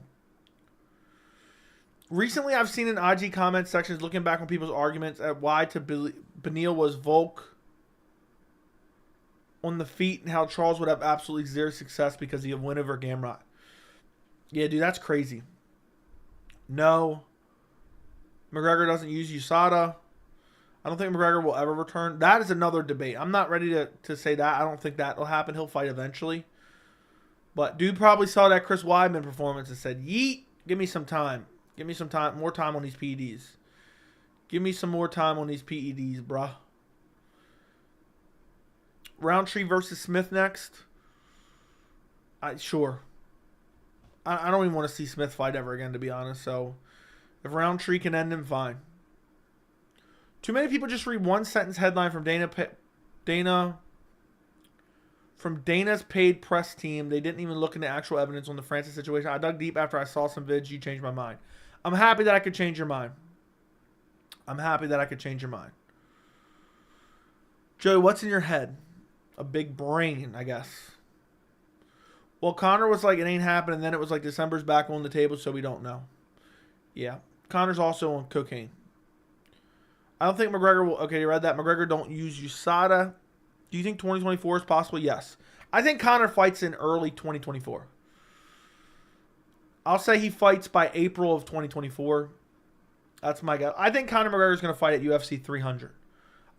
recently I've seen in IG comment sections looking back on people's arguments at why to Beneil was Volk on the feet and how Charles would have absolutely zero success because he had win over Gamrot. Yeah, dude, that's crazy. No. McGregor doesn't use USADA. I don't think McGregor will ever return. That is another debate. I'm not ready to say that. I don't think that will happen. He'll fight eventually. But dude probably saw that Chris Weidman performance and said, yeet, give me some time. Give me some time, more time on these PEDs. Give me some more time on these PEDs, bruh. Roundtree versus Smith next. Sure. I don't even want to see Smith fight ever again, to be honest. So, if Roundtree can end him, fine. Too many people just read one sentence headline from Dana's paid press team. They didn't even look into actual evidence on the Francis situation. I dug deep after I saw some vids. You changed my mind. I'm happy that I could change your mind. I'm happy that I could change your mind. Joey, what's in your head? A big brain, I guess. Well, Connor was like, it ain't happening. And then it was like December's back on the table, so we don't know. Yeah. Connor's also on cocaine. I don't think McGregor will... Okay, you read that? McGregor don't use USADA. Do you think 2024 is possible? Yes. I think Connor fights in early 2024. I'll say he fights by April of 2024. That's my guess. I think Conor McGregor is going to fight at UFC 300.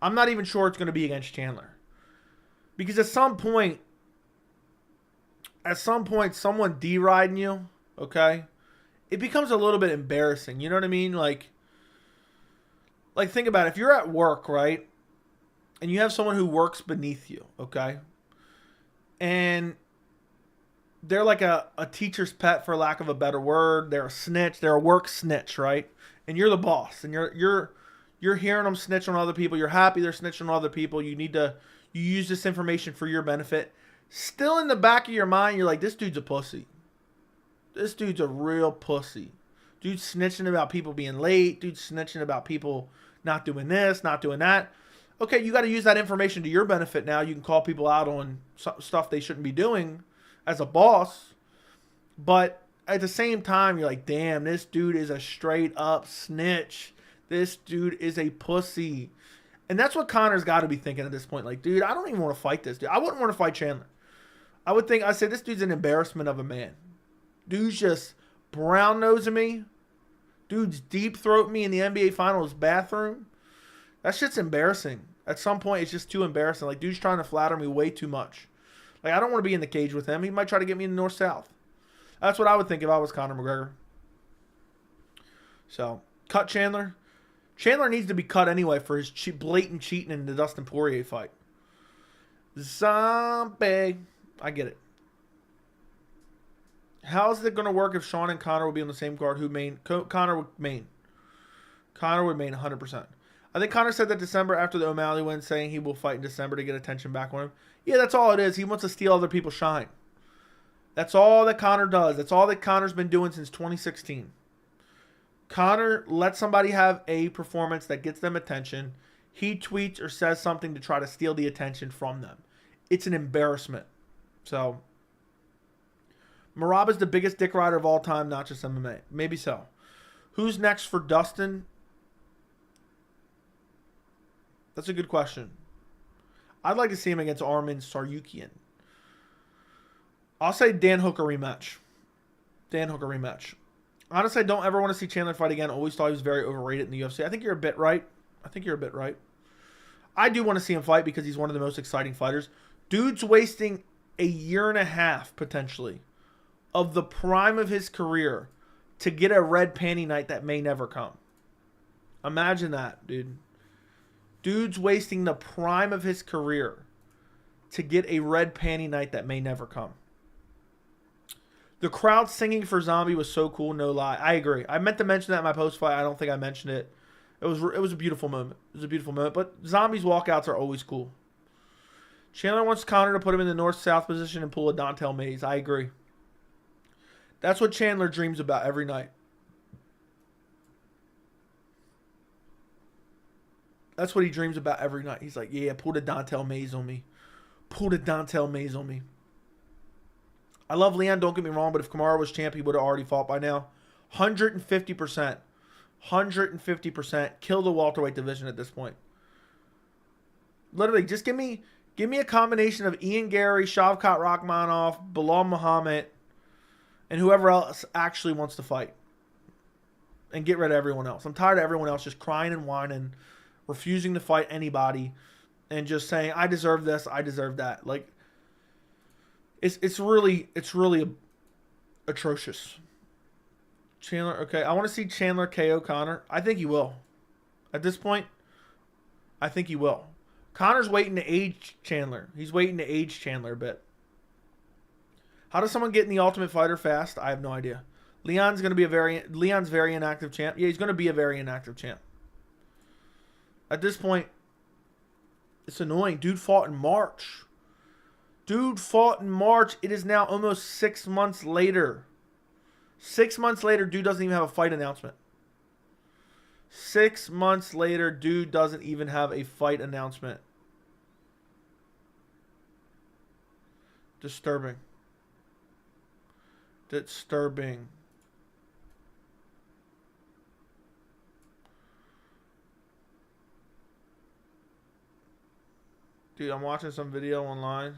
I'm not even sure it's going to be against Chandler. Because at some point, someone D-riding you, okay, it becomes a little bit embarrassing. You know what I mean? Like think about it. If you're at work, right, and you have someone who works beneath you, okay, and they're like a teacher's pet, for lack of a better word. They're a snitch. They're a work snitch, right? And you're the boss, and you're hearing them snitch on other people. You're happy they're snitching on other people. You use this information for your benefit. Still in the back of your mind, you're like, this dude's a pussy. This dude's a real pussy. Dude's snitching about people being late. Dude's snitching about people not doing this, not doing that. Okay, you got to use that information to your benefit now. You can call people out on stuff they shouldn't be doing as a boss. But at the same time, you're like, damn, this dude is a straight up snitch. This dude is a pussy. And that's what Conor's got to be thinking at this point. Like, dude, I don't even want to fight this dude. I wouldn't want to fight Chandler. I say this dude's an embarrassment of a man. Dude's just brown nosing me. Dude's deep throat me in the NBA Finals bathroom. That shit's embarrassing. At some point, it's just too embarrassing. Like, dude's trying to flatter me way too much. Like, I don't want to be in the cage with him. He might try to get me in the north-south. That's what I would think if I was Conor McGregor. So, cut Chandler. Chandler needs to be cut anyway for his blatant cheating in the Dustin Poirier fight. Zombie. I get it. How's it going to work if Sean and Conor will be on the same card? Who main? Conor would main. Conor would main 100%. I think Conor said that December after the O'Malley win, saying he will fight in December to get attention back on him. Yeah, that's all it is. He wants to steal other people's shine. That's all that Conor does. That's all that Conor's been doing since 2016. Conor lets somebody have a performance that gets them attention. He tweets or says something to try to steal the attention from them. It's an embarrassment. So, Maraba's the biggest dick rider of all time, not just MMA. Maybe so. Who's next for Dustin? That's a good question. I'd like to see him against Arman Tsarukyan. I'll say Dan Hooker rematch. Dan Hooker rematch. Honestly, I don't ever want to see Chandler fight again. Always thought he was very overrated in the UFC. I think you're a bit right. I do want to see him fight because he's one of the most exciting fighters. Dude's wasting a year and a half, potentially, of the prime of his career to get a red panty night that may never come. Imagine that, dude. Dude's wasting the prime of his career to get a red panty night that may never come. The crowd singing for Zombie was so cool, no lie. I agree. I meant to mention that in my post-fight. I don't think I mentioned it. It was a beautiful moment. But Zombie's walkouts are always cool. Chandler wants Conor to put him in the north-south position and pull a Dontel Mays. I agree. That's what Chandler dreams about every night. That's what he dreams about every night. He's like, yeah, pull the Dontel Mays on me. Pull the Dontel Mays on me. I love Leon, don't get me wrong, but if Kamaru was champ, he would have already fought by now. 150%. 150%. Kill the welterweight division at this point. Literally, just give me a combination of Ian Gary, Shavkat Rakhmonov, Bilal Muhammad, and whoever else actually wants to fight. And get rid of everyone else. I'm tired of everyone else just crying and whining, refusing to fight anybody, and just saying, I deserve this, I deserve that. Like, it's really atrocious. Chandler, okay. I want to see Chandler KO Conor. I think he will. At this point, I think he will. Conor's waiting to age Chandler. He's waiting to age Chandler a bit. How does someone get in the Ultimate Fighter fast? I have no idea. Leon's very inactive champ. Yeah, he's going to be a very inactive champ. At this point, it's annoying. Dude fought in March. It is now almost 6 months later. 6 months later, dude doesn't even have a fight announcement. 6 months later, dude doesn't even have a fight announcement. Disturbing. Dude, I'm watching some video online.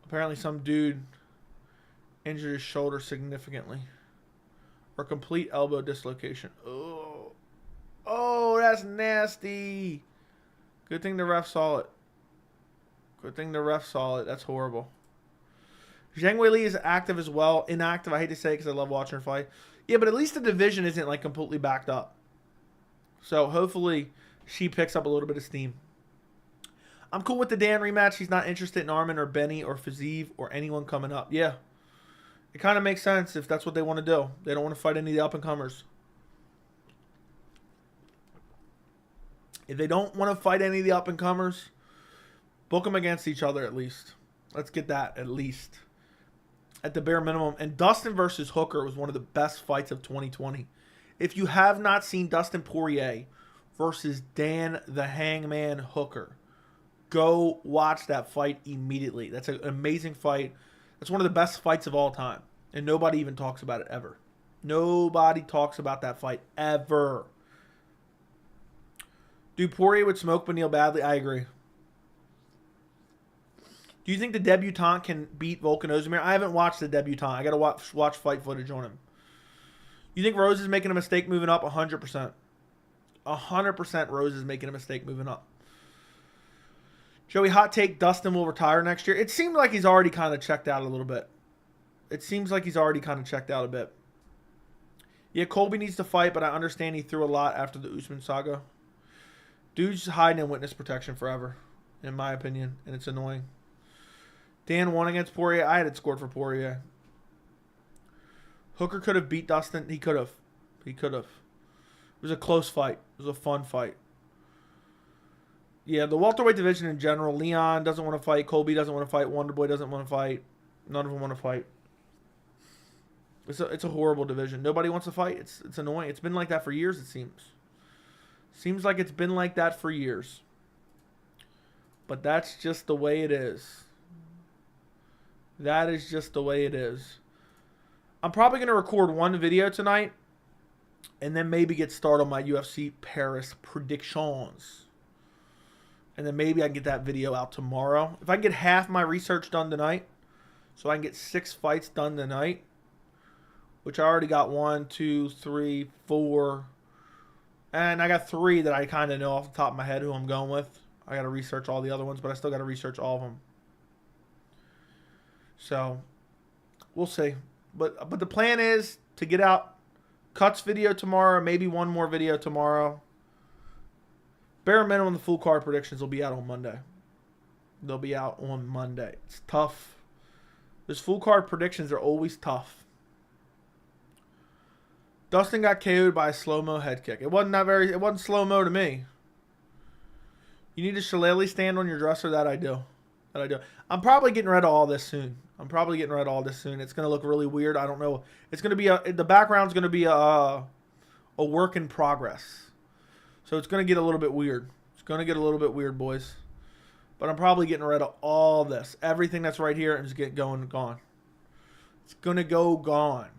Apparently some dude injured his shoulder significantly. Or complete elbow dislocation. Oh, that's nasty. Good thing the ref saw it. That's horrible. Zhang Weili is active as well. Inactive, I hate to say it because I love watching her fight. Yeah, but at least the division isn't like completely backed up. So hopefully she picks up a little bit of steam. I'm cool with the Dan rematch. He's not interested in Arman or Benny or Fiziev or anyone coming up. Yeah. It kind of makes sense if that's what they want to do. They don't want to fight any of the up-and-comers. If they don't want to fight any of the up-and-comers, book them against each other at least. Let's get that at least. At the bare minimum. And Dustin versus Hooker was one of the best fights of 2020. If you have not seen Dustin Poirier versus Dan the Hangman Hooker, go watch that fight immediately. That's an amazing fight. That's one of the best fights of all time. And nobody even talks about it ever. Nobody talks about that fight ever. Do Poirier would smoke Beneil badly? I agree. Do you think the debutant can beat Volkan Ozdemir? I haven't watched the debutant. I got to watch fight footage on him. You think Rose is making a mistake moving up? 100%. 100% Rose is making a mistake moving up. Joey, hot take, Dustin will retire next year. It seemed like he's already kind of checked out a little bit. Yeah, Colby needs to fight, but I understand he threw a lot after the Usman saga. Dude's hiding in witness protection forever, in my opinion, and it's annoying. Dan won against Poirier. I had it scored for Poirier. Hooker could have beat Dustin. He could have. He could have. It was a close fight. It was a fun fight. Yeah, the welterweight division in general. Leon doesn't want to fight. Colby doesn't want to fight. Wonderboy doesn't want to fight. None of them want to fight. It's a horrible division. Nobody wants to fight. It's annoying. It's been like that for years, it seems. Seems like it's been like that for years. But that's just the way it is. That is just the way it is. I'm probably going to record one video tonight and then maybe get started on my UFC Paris predictions. And then maybe I can get that video out tomorrow. If I can get half my research done tonight, so I can get 6 fights done tonight, which I already got 1, 2, 3, 4. And I got 3 that I kind of know off the top of my head who I'm going with. I got to research all the other ones, but I still got to research all of them. So, we'll see. But the plan is to get out Cuts video tomorrow, maybe one more video tomorrow. Bare minimum, the full card predictions will be out on Monday. They'll be out on Monday. It's tough. Those full card predictions are always tough. Dustin got KO'd by a slow-mo head kick. It wasn't slow-mo to me. You need a shillelagh stand on your dresser? That I do. I'm probably getting rid of all this soon. It's going to look really weird. I don't know. It's going to be the background's going to be a work in progress. So it's going to get a little bit weird. It's going to get a little bit weird, boys. But I'm probably getting rid of all this. Everything that's right here and just gone. It's going to go gone.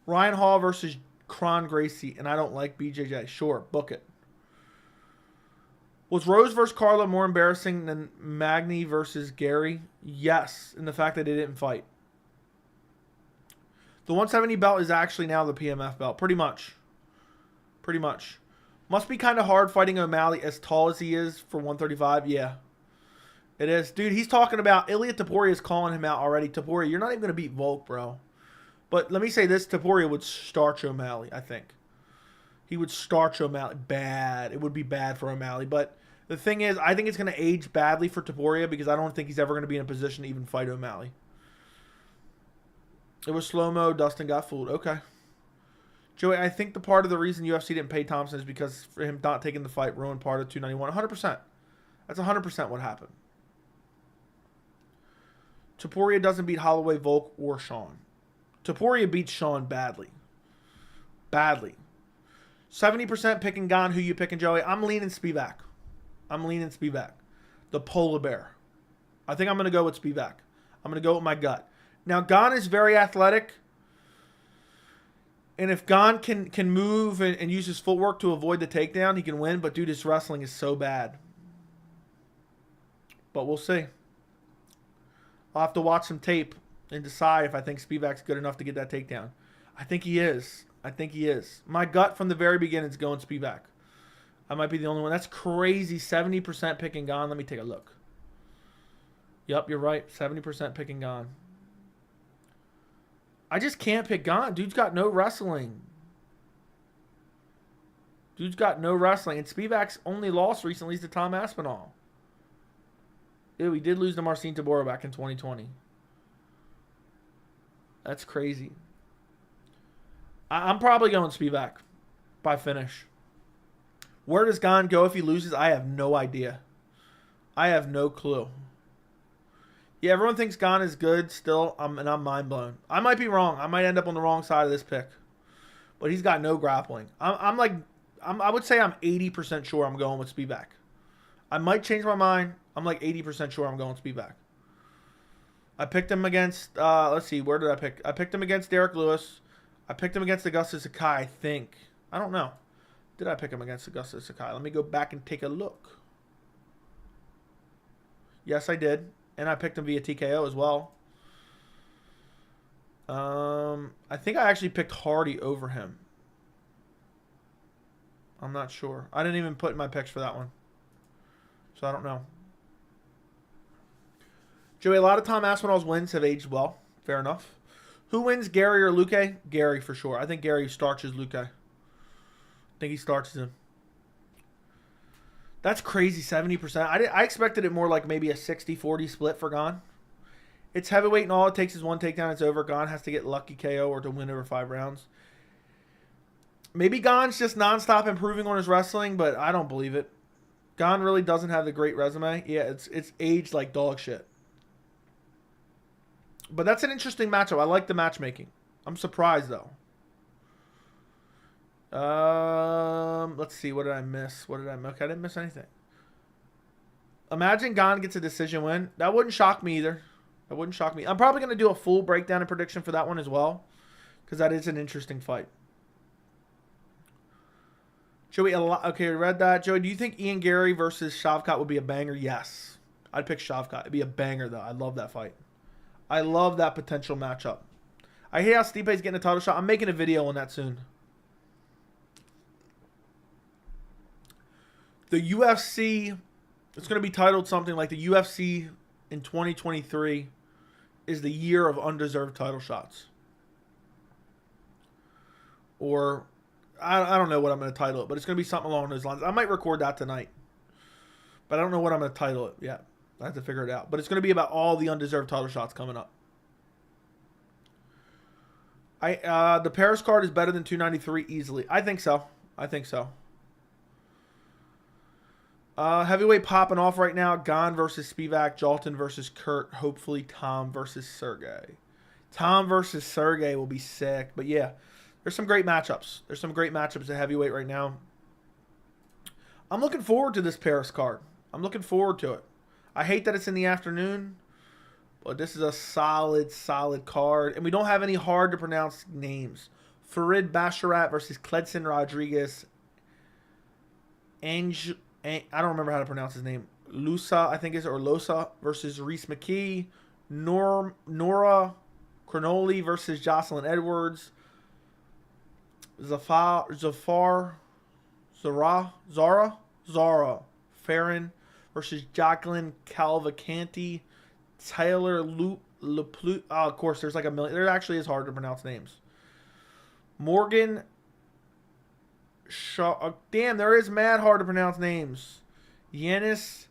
Ryan Hall versus Kron Gracie, and I don't like BJJ. Sure, book it. Was Rose versus Carla more embarrassing than Magny versus Gary? Yes, in the fact that they didn't fight. The 170 belt is actually now the PMF belt. Pretty much. Must be kind of hard fighting O'Malley as tall as he is for 135. Yeah, it is. Dude, he's talking about Ilia Topuria is calling him out already. Topuria, you're not even going to beat Volk, bro. But let me say this. Topuria would starch O'Malley, I think. He would starch O'Malley bad. It would be bad for O'Malley. But the thing is, I think it's going to age badly for Topuria because I don't think he's ever going to be in a position to even fight O'Malley. It was slow-mo. Dustin got fooled. Okay. Joey, I think the part of the reason UFC didn't pay Thompson is because for him not taking the fight ruined part of 291. 100%. That's 100% what happened. Topuria doesn't beat Holloway, Volk, or Sean. Topuria beats Sean badly. 70% picking Ngannou. Who you picking, Joey? I'm leaning Spivak. The polar bear. I think I'm going to go with Spivak. I'm going to go with my gut. Now, Ngannou is very athletic. And if Ngannou can move and use his footwork to avoid the takedown, he can win. But, dude, his wrestling is so bad. But we'll see. I'll have to watch some tape and decide if I think Spivak's good enough to get that takedown. I think he is. My gut from the very beginning is going Spivak. I might be the only one. That's crazy. 70% picking Ngannou. Let me take a look. Yep, you're right. 70% picking Ngannou. I just can't pick Ngannou. Dude's got no wrestling. And Spivak's only loss recently is to Tom Aspinall. Ew, he did lose to Marcin Tybura back in 2020. That's crazy. I'm probably going Spivak by finish. Where does Ngannou go if he loses? I have no idea. I have no clue. Yeah, everyone thinks Ngannou is good still, and I'm mind blown. I might be wrong. I might end up on the wrong side of this pick. But he's got no grappling. I would say I'm 80% sure I'm going with Spivak. I might change my mind. I'm like 80% sure I'm going Spivak. I picked him against, let's see, where did I pick? I picked him against Derek Lewis. I picked him against Augustus Sakai, I think. I don't know. Did I pick him against Augustus Sakai? Let me go back and take a look. Yes, I did. And I picked him via TKO as well. I think I actually picked Hardy over him. I'm not sure. I didn't even put in my picks for that one. So I don't know. Joey, a lot of Tom Aspinall's wins have aged well. Fair enough. Who wins, Gary or Luque? Gary for sure. I think Gary starches Luque. I think he starches him. That's crazy, 70%. I expected it more like maybe a 60-40 split for Ngannou. It's heavyweight and all it takes is one takedown. It's over. Gane has to get lucky KO or to win over 5 rounds. Maybe Gane's just nonstop improving on his wrestling, but I don't believe it. Gane really doesn't have the great resume. Yeah, it's aged like dog shit. But that's an interesting matchup. I like the matchmaking. I'm surprised, though. Let's see. What did I miss? Okay, I didn't miss anything. Imagine Gane gets a decision win. That wouldn't shock me either. That wouldn't shock me. I'm probably going to do a full breakdown and prediction for that one as well, because that is an interesting fight. Joey, okay, read that. Joey, do you think Ian Gary versus Shavkat would be a banger? Yes. I'd pick Shavkat. It'd be a banger, though. I love that fight. I love that potential matchup. I hate how Stipe's getting a title shot. I'm making a video on that soon. The UFC, it's going to be titled something like the UFC in 2023 is the year of undeserved title shots. Or, I don't know what I'm going to title it, but it's going to be something along those lines. I might record that tonight. But I don't know what I'm going to title it yet. I have to figure it out. But it's going to be about all the undeserved title shots coming up. The Paris card is better than 293 easily. I think so. Heavyweight popping off right now. Gane versus Spivak. Jalton versus Kurt. Hopefully Tom versus Sergey. Tom versus Sergey will be sick. But yeah, there's some great matchups. There's some great matchups at heavyweight right now. I'm looking forward to this Paris card. I'm looking forward to it. I hate that it's in the afternoon, but this is a solid card. And we don't have any hard to pronounce names. Farid Basharat versus Kledson Rodriguez. I don't remember how to pronounce his name. Lusa, I think is it, or Losa versus Reese McKee. Nora Cronoli versus Jocelyn Edwards. Zara Farron versus Jacqueline Calvacanti. Taylor LePlu. Oh, of course, there's like a million. There actually is hard to pronounce names. Morgan Shaw. Damn, there is mad hard to pronounce names. Yanis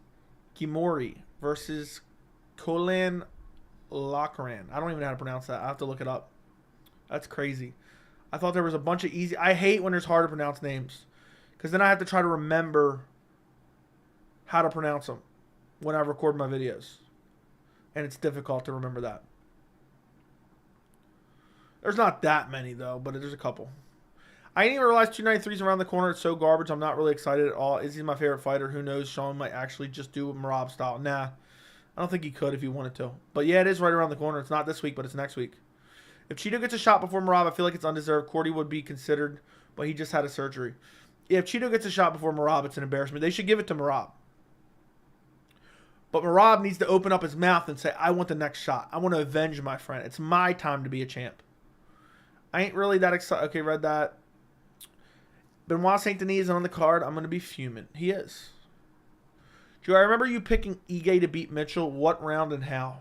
Kimori versus Kolan Lachran. I don't even know how to pronounce that. I have to look it up. That's crazy. I thought there was a bunch of easy. I hate when there's hard to pronounce names, because then I have to try to remember how to pronounce them when I record my videos, and it's difficult to remember that. There's not that many though, but there's a couple. I didn't even realize 293's around the corner. It's so garbage. I'm not really excited at all. Izzy's my favorite fighter. Who knows? Sean might actually just do Merab style. Nah, I don't think he could if he wanted to. But yeah, it is right around the corner. It's not this week, but it's next week. If Cheeto gets a shot before Merab, I feel like it's undeserved. Cordy would be considered, but he just had a surgery. Yeah, if Cheeto gets a shot before Merab, it's an embarrassment. They should give it to Merab. But Merab needs to open up his mouth and say, I want the next shot. I want to avenge my friend. It's my time to be a champ. I ain't really that excited. Okay, read that. Benoit Saint Denis is on the card. I'm going to be fuming. He is. Joe, I remember you picking Ige to beat Mitchell. What round and how?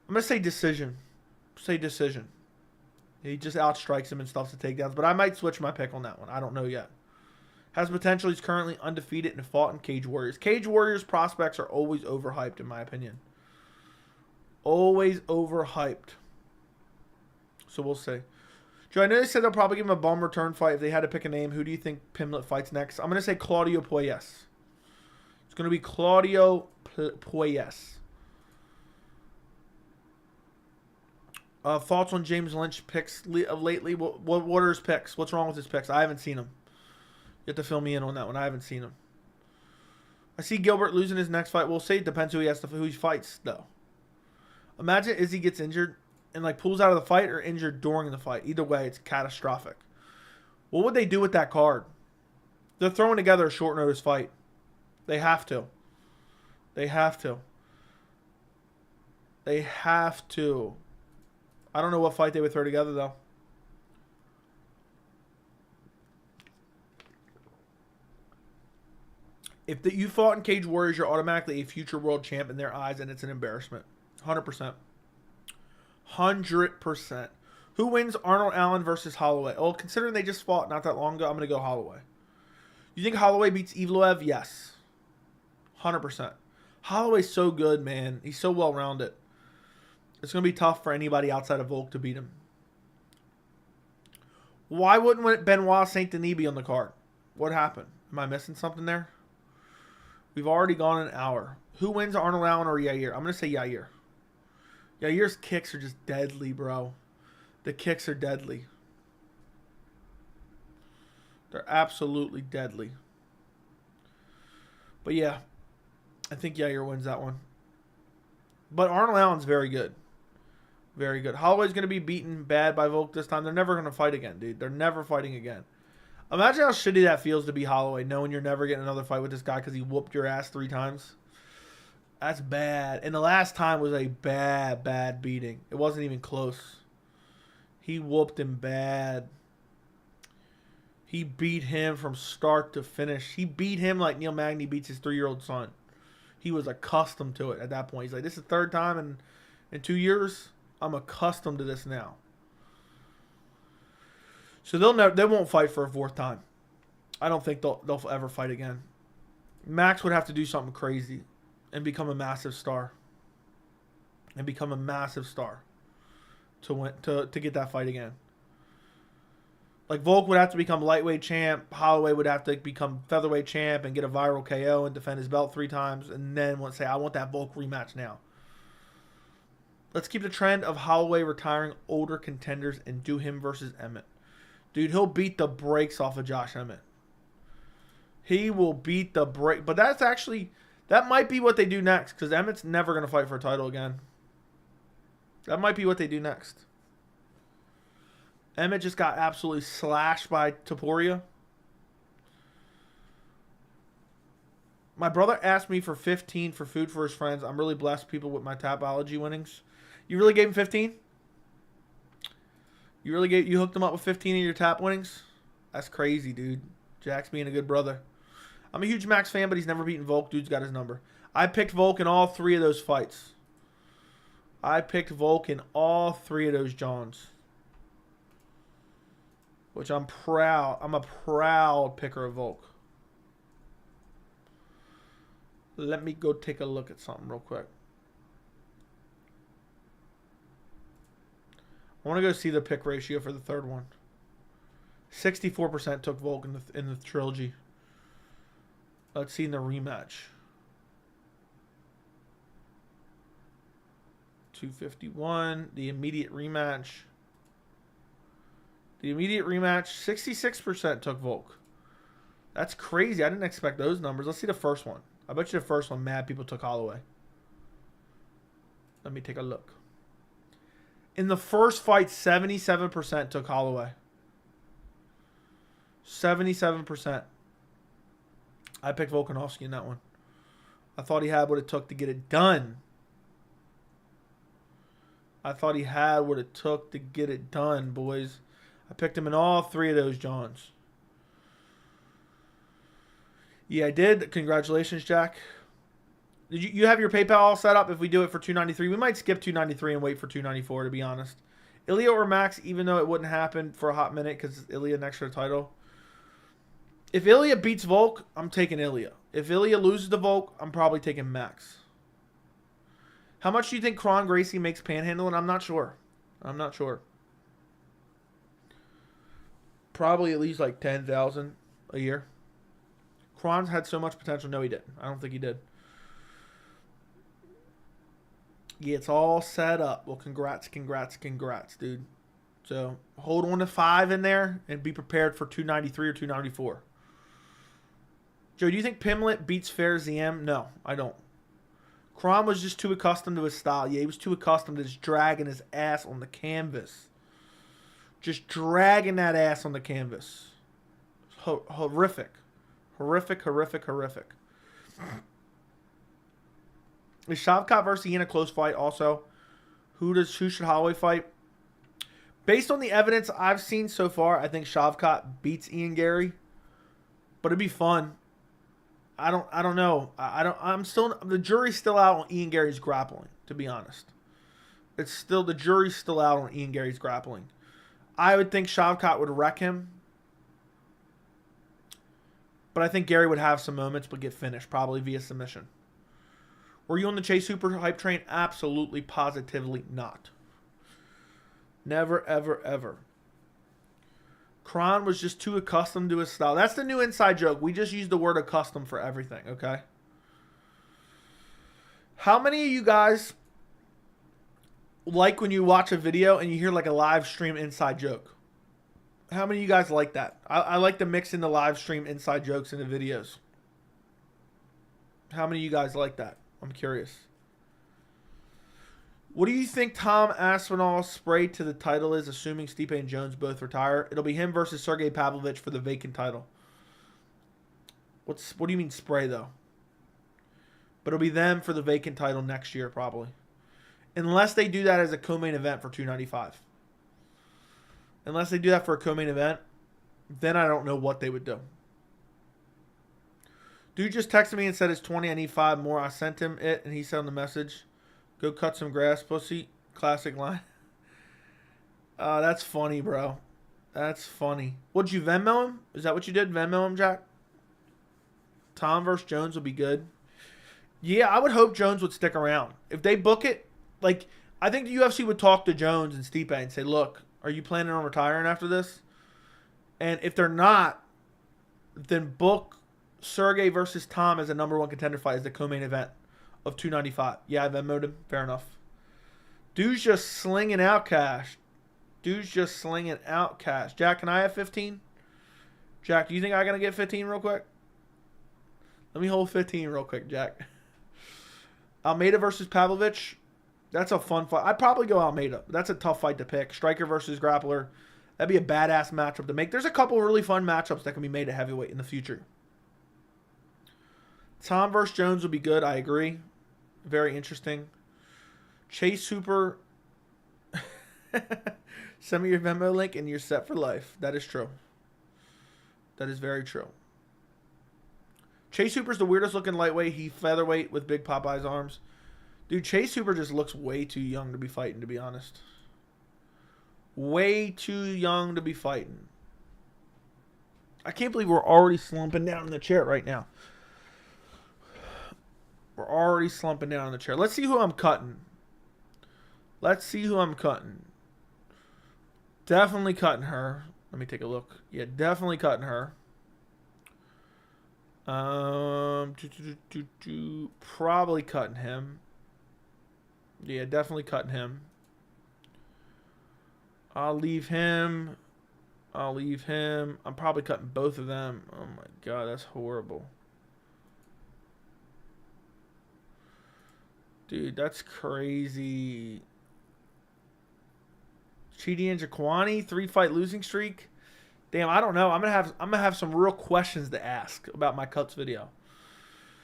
I'm going to say decision. Decision. He just outstrikes him and stuffs the takedowns. But I might switch my pick on that one. I don't know yet. Has potential. He's currently undefeated and fought in Cage Warriors. Cage Warriors prospects are always overhyped, in my opinion. Always overhyped. So we'll see. Joe, I know they said they'll probably give him a bum return fight if they had to pick a name. Who do you think Pimlet fights next? I'm going to say Claudio Puelles. It's going to be Claudio Puelles. Thoughts on James Lynch picks lately? What are his picks? What's wrong with his picks? I haven't seen them. You have to fill me in on that one. I haven't seen him. I see Gilbert losing his next fight. We'll see. It depends who he fights, though. Imagine Izzy gets injured and like pulls out of the fight or injured during the fight. Either way, it's catastrophic. What would they do with that card? They're throwing together a short notice fight. They have to. They have to. They have to. I don't know what fight they would throw together, though. If you fought in Cage Warriors, you're automatically a future world champ in their eyes, and it's an embarrassment. 100%. 100%. Who wins Arnold Allen versus Holloway? Oh, considering they just fought not that long ago, I'm going to go Holloway. You think Holloway beats Evloev? Yes. 100%. Holloway's so good, man. He's so well-rounded. It's going to be tough for anybody outside of Volk to beat him. Why wouldn't Benoit Saint Denis be on the card? What happened? Am I missing something there? We've already gone an hour. Who wins, Arnold Allen or Yair? I'm going to say Yair. Yair's kicks are just deadly, bro. The kicks are deadly. They're absolutely deadly. But yeah, I think Yair wins that one. But Arnold Allen's very good. Very good. Holloway's going to be beaten bad by Volk this time. They're never going to fight again, dude. They're never fighting again. Imagine how shitty that feels to be Holloway, knowing you're never getting another fight with this guy because he whooped your ass 3 times. That's bad. And the last time was a bad, bad beating. It wasn't even close. He whooped him bad. He beat him from start to finish. He beat him like Neil Magny beats his 3-year-old son. He was accustomed to it at that point. He's like, this is the 3rd time in 2 years. I'm accustomed to this now. So they won't fight for a 4th time. I don't think they'll ever fight again. Max would have to do something crazy and become a massive star. And become a massive star to get that fight again. Like Volk would have to become lightweight champ. Holloway would have to become featherweight champ and get a viral KO and defend his belt 3 times. And then say, I want that Volk rematch now. Let's keep the trend of Holloway retiring older contenders and do him versus Emmett. Dude, he'll beat the brakes off of Josh Emmett. He will beat the brake. But that might be what they do next. Because Emmett's never going to fight for a title again. That might be what they do next. Emmett just got absolutely slashed by Topuria. My brother asked me for 15 for food for his friends. I'm really blessed people with my Tapology winnings. You really gave him 15? You hooked him up with 15 of your tap winnings? That's crazy, dude. Jack's being a good brother. I'm a huge Max fan, but he's never beaten Volk. Dude's got his number. I picked Volk in all 3 of those fights. I picked Volk in all 3 of those Johns. Which I'm proud. I'm a proud picker of Volk. Let me go take a look at something real quick. I want to go see the pick ratio for the 3rd one. 64% took Volk in the trilogy. Let's see in the rematch. 251. The immediate rematch. The immediate rematch, 66% took Volk. That's crazy. I didn't expect those numbers. Let's see the first one. I bet you the first one, mad people took Holloway. Let me take a look. In the first fight, 77% took Holloway. 77%. I picked Volkanovski in that one. I thought he had what it took to get it done. I thought he had what it took to get it done, boys. I picked him in all 3 of those Johns. Yeah, I did. Congratulations, Jack. Did you have your PayPal all set up? If we do it for $293, we might skip $293 and wait for $294, to be honest. Ilia or Max, even though it wouldn't happen for a hot minute because Ilia next to the title. If Ilia beats Volk, I'm taking Ilia. If Ilia loses to Volk, I'm probably taking Max. How much do you think Kron Gracie makes panhandling? I'm not sure. I'm not sure. Probably at least like $10,000 a year. Kron's had so much potential. No, he didn't. I don't think he did. Yeah, it's all set up. Well, congrats, dude. So hold on to 5 in there and be prepared for 293 or 294. Joe, do you think Pimlet beats Fair ZM? No, I don't. Kron was just too accustomed to his style. Yeah, he was too accustomed to just dragging his ass on the canvas. Just dragging that ass on the canvas. Horrific. Horrific. Is Shavkat versus Ian a close fight also? Who should Holloway fight? Based on the evidence I've seen so far, I think Shavkat beats Ian Gary. But it'd be fun. I don't know. The jury's still out on Ian Gary's grappling, to be honest. The jury's still out on Ian Gary's grappling. I would think Shavkat would wreck him. But I think Gary would have some moments but get finished, probably via submission. Were you on the Chase Hooper hype train? Absolutely, positively not. Never, ever, ever. Kron was just too accustomed to his style. That's the new inside joke. We just use the word accustomed for everything, okay? How many of you guys like when you watch a video and you hear like a live stream inside joke? How many of you guys like that? I like to mix in the live stream inside jokes in the videos. How many of you guys like that? I'm curious. What do you think Tom Aspinall's spray to the title is, assuming Stipe and Jones both retire? It'll be him versus Sergey Pavlovich for the vacant title. What do you mean spray, though? But it'll be them for the vacant title next year, probably. Unless they do that as a co-main event for 295. Unless they do that for a co-main event, then I don't know what they would do. Dude just texted me and said it's 20. I need 5 more. I sent him it, and he said on the message, go cut some grass, pussy. Classic line. That's funny, bro. That's funny. What'd you Venmo him? Is that what you did? Venmo him, Jack? Tom versus Jones will be good. Yeah, I would hope Jones would stick around. If they book it, like, I think the UFC would talk to Jones and Stipe and say, look, are you planning on retiring after this? And if they're not, then book Sergey versus Tom as a #1 contender fight as the co-main event of 295. Yeah, I Venmo'd him. Fair enough. Dude's just slinging out cash. Dude's just slinging out cash. Jack, can I have 15? Jack, do you think I'm going to get 15 real quick? Let me hold 15 real quick, Jack. Almeida versus Pavlovich. That's a fun fight. I'd probably go Almeida. That's a tough fight to pick. Striker versus grappler. That'd be a badass matchup to make. There's a couple really fun matchups that can be made at heavyweight in the future. Tom versus Jones would be good. I agree. Very interesting. Chase Hooper. Send me your Venmo link and you're set for life. That is true. That is very true. Chase Hooper's the weirdest looking lightweight. He featherweight with big Popeye's arms. Dude, Chase Hooper just looks way too young to be fighting, to be honest. Way too young to be fighting. I can't believe we're already slumping down in the chair right now. We're already slumping down in the chair. Let's see who I'm cutting. Let's see who I'm cutting. Definitely cutting her. Let me take a look. Yeah, definitely cutting her. Probably cutting him. Yeah, definitely cutting him. I'll leave him. I'll leave him. I'm probably cutting both of them. Oh my god, that's horrible. Dude, that's crazy. Chidi and Jaquani, 3-fight losing streak. Damn, I don't know. I'm gonna have some real questions to ask about my cuts video.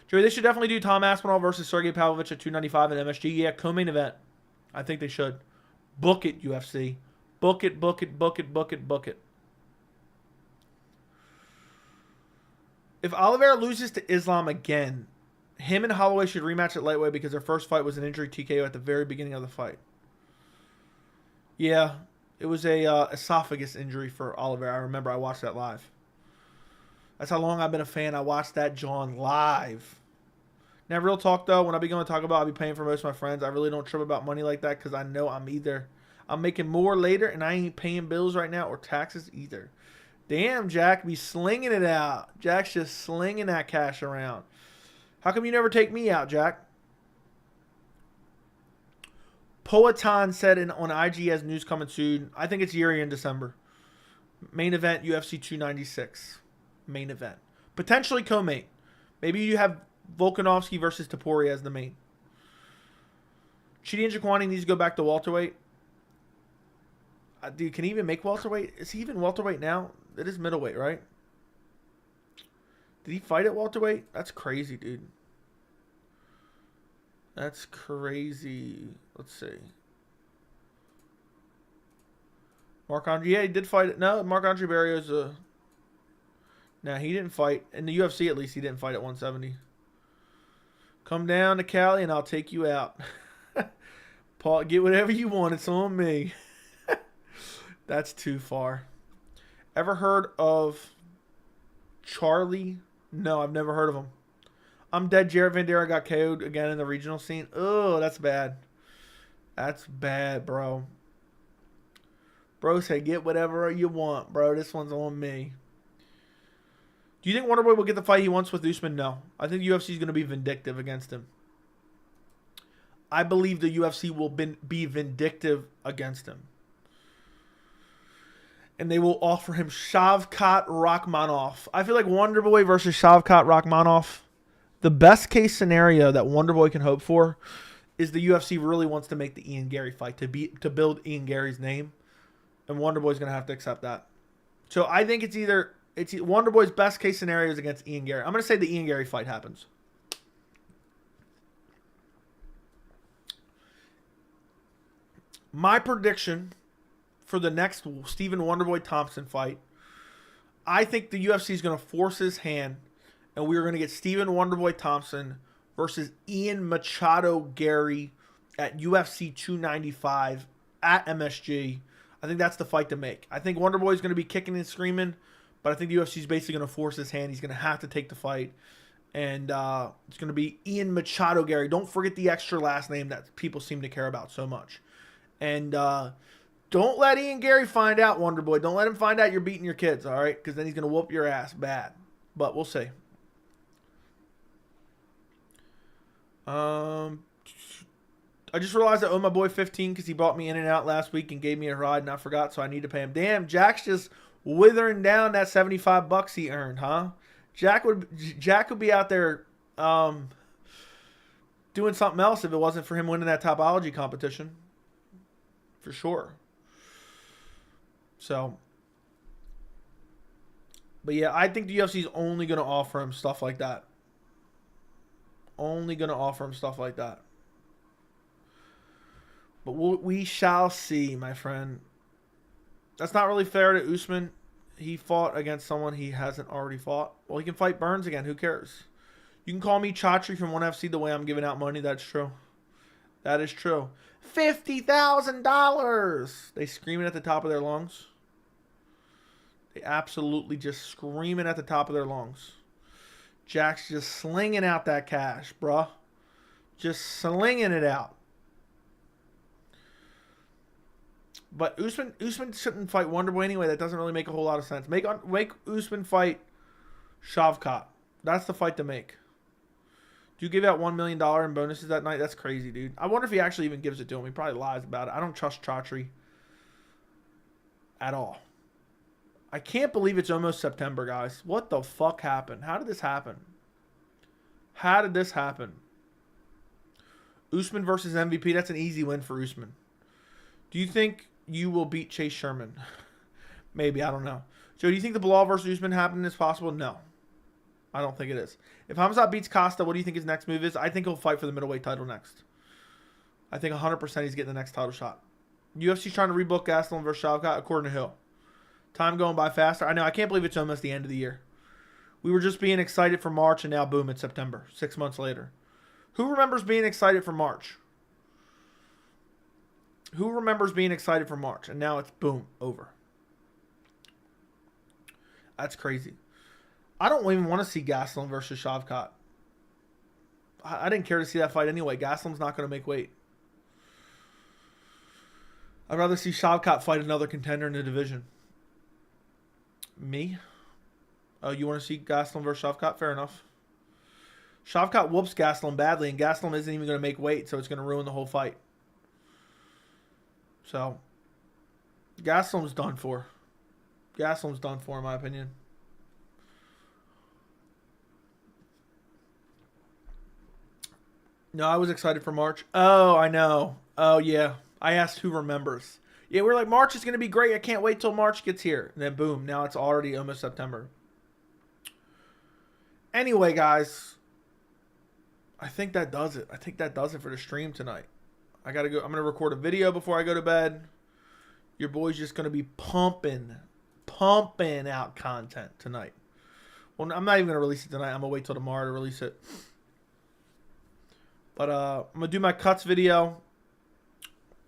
Joey, they should definitely do Tom Aspinall versus Sergey Pavlovich at 295 in MSG. Yeah, co-main event. I think they should. Book it, UFC. Book it, book it, book it, book it, book it. If Oliveira loses to Islam again, him and Holloway should rematch at lightweight because their first fight was an injury TKO at the very beginning of the fight. Yeah, it was a esophagus injury for Oliveira. I remember I watched that live. That's how long I've been a fan. I watched that John live. Now, real talk, though, when I be going to talk about I'll be paying for most of my friends, I really don't trip about money like that because I know I'm making more later and I ain't paying bills right now or taxes either. Damn, Jack, be slinging it out. Jack's just slinging that cash around. How come you never take me out, Jack? Poatan said on IG has news coming soon. I think it's Yuri in December. Main event, UFC 296. Main event. Potentially co-main. Maybe you have Volkanovski versus Topuria as the main. Chidi and Jaquani needs to go back to welterweight. Dude, can he even make welterweight? Is he even welterweight now? It is middleweight, right? Did he fight at welterweight? That's crazy, dude. That's crazy. Let's see. Marc-Andre, yeah, he did fight it. No, Marc-Andre Barrios, nah, he didn't fight. In the UFC, at least, he didn't fight at 170. Come down to Cali and I'll take you out. Paul, get whatever you want. It's on me. That's too far. Ever heard of Charlie? No, I've never heard of him. I'm dead. Jarrett Vandera got KO'd again in the regional scene. Oh, that's bad. That's bad, bro. Bro said, get whatever you want, bro. This one's on me. Do you think Wonderboy will get the fight he wants with Usman? No. I think the UFC is going to be vindictive against him. I believe the UFC will be vindictive against him. And they will offer him Shavkat Rakhmonov. I feel like Wonderboy versus Shavkat Rakhmonov, the best case scenario that Wonderboy can hope for is the UFC really wants to make the Ian Gary fight to build Ian Gary's name. And Wonderboy's going to have to accept that. So I think it's Wonderboy's best case scenario is against Ian Gary. I'm going to say the Ian Gary fight happens. My prediction for the next Stephen Wonderboy Thompson fight, I think the UFC is going to force his hand, and we are going to get Stephen Wonderboy Thompson versus Ian Machado Gary at UFC 295 at MSG. I think that's the fight to make. I think Wonderboy is going to be kicking and screaming, but I think the UFC is basically going to force his hand. He's going to have to take the fight. And it's going to be Ian Machado Gary. Don't forget the extra last name that people seem to care about so much. And don't let Ian Gary find out, Wonderboy. Don't let him find out you're beating your kids, all right? Because then he's going to whoop your ass bad. But we'll see. I just realized I owe my boy 15 because he brought me in and out last week and gave me a ride, and I forgot, so I need to pay him. Damn, Jack's just withering down that $75 he earned, huh? Jack would be out there doing something else if it wasn't for him winning that Topology competition. For sure. So, but yeah, I think the UFC is only going to offer him stuff like that. Only going to offer him stuff like that. But we shall see, my friend. That's not really fair to Usman. He fought against someone he hasn't already fought. Well, he can fight Burns again. Who cares? You can call me Chatri from 1FC the way I'm giving out money. That's true. That is true. $50,000. They screaming at the top of their lungs. They absolutely just screaming at the top of their lungs. Jack's just slinging out that cash, bruh. Just slinging it out. But Usman shouldn't fight Wonderboy anyway. That doesn't really make a whole lot of sense. Make Usman fight Shavkat. That's the fight to make. Do you give out $1 million in bonuses that night? That's crazy, dude. I wonder if he actually even gives it to him. He probably lies about it. I don't trust Chatri at all. I can't believe it's almost September, guys. What the fuck happened? How did this happen? How did this happen? Usman versus MVP. That's an easy win for Usman. Do you think you will beat Chase Sherman? Maybe. I don't know. Joe, do you think the Bilal versus Usman happening is possible? No. I don't think it is. If Hamzat beats Costa, what do you think his next move is? I think he'll fight for the middleweight title next. I think 100% he's getting the next title shot. UFC's trying to rebook Gastelum versus Shavkat, according to Hill. Time going by faster. I know. I can't believe it's almost the end of the year. We were just being excited for March, and now boom, it's September. 6 months later. Who remembers being excited for March? Who remembers being excited for March? And now it's boom, over. That's crazy. I don't even want to see Gastelum versus Shavkat. I didn't care to see that fight anyway. Gastelum's not going to make weight. I'd rather see Shavkat fight another contender in the division. Me? Oh, you want to see Gastelum versus Shavkat? Fair enough. Shavkat whoops Gastelum badly, and Gastelum isn't even going to make weight, so it's going to ruin the whole fight. So, Gastelum's done for. Gastelum's done for, in my opinion. No, I was excited for March. Oh, I know. Oh, yeah. I asked who remembers. Yeah, we're like, March is going to be great. I can't wait till March gets here. And then, boom, now it's already almost September. Anyway, guys, I think that does it. I think that does it for the stream tonight. I got to go. I'm going to record a video before I go to bed. Your boy's just going to be pumping out content tonight. Well, I'm not even going to release it tonight. I'm going to wait till tomorrow to release it. But I'm going to do my cuts video.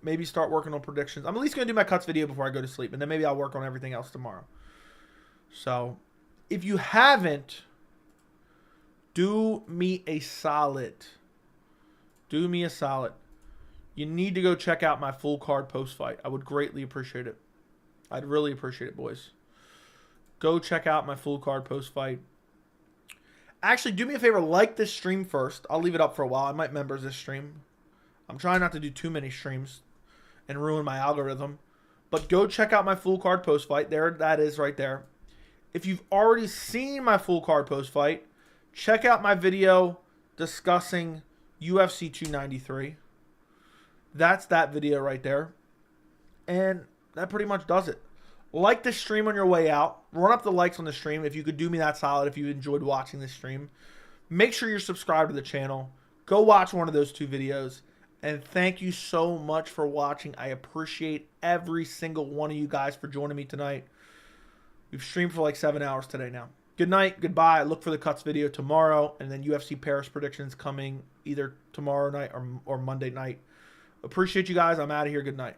Maybe start working on predictions. I'm at least going to do my cuts video before I go to sleep. And then maybe I'll work on everything else tomorrow. So, if you haven't do me a solid. Do me a solid. You need to go check out my full card post-fight. I would greatly appreciate it. I'd really appreciate it, boys. Go check out my full card post-fight. Actually, do me a favor. Like this stream first. I'll leave it up for a while. I might members this stream. I'm trying not to do too many streams and ruin my algorithm. But go check out my full card post-fight. There, that is right there. If you've already seen my full card post-fight, check out my video discussing UFC 293. That's that video right there. And that pretty much does it. Like the stream on your way out. Run up the likes on the stream if you could do me that solid if you enjoyed watching this stream. Make sure you're subscribed to the channel. Go watch one of those 2 videos. And thank you so much for watching. I appreciate every single one of you guys for joining me tonight. We've streamed for like 7 hours today now. Good night. Goodbye. Look for the Cuts video tomorrow. And then UFC Paris predictions coming either tomorrow night or Monday night. Appreciate you guys. I'm out of here. Good night.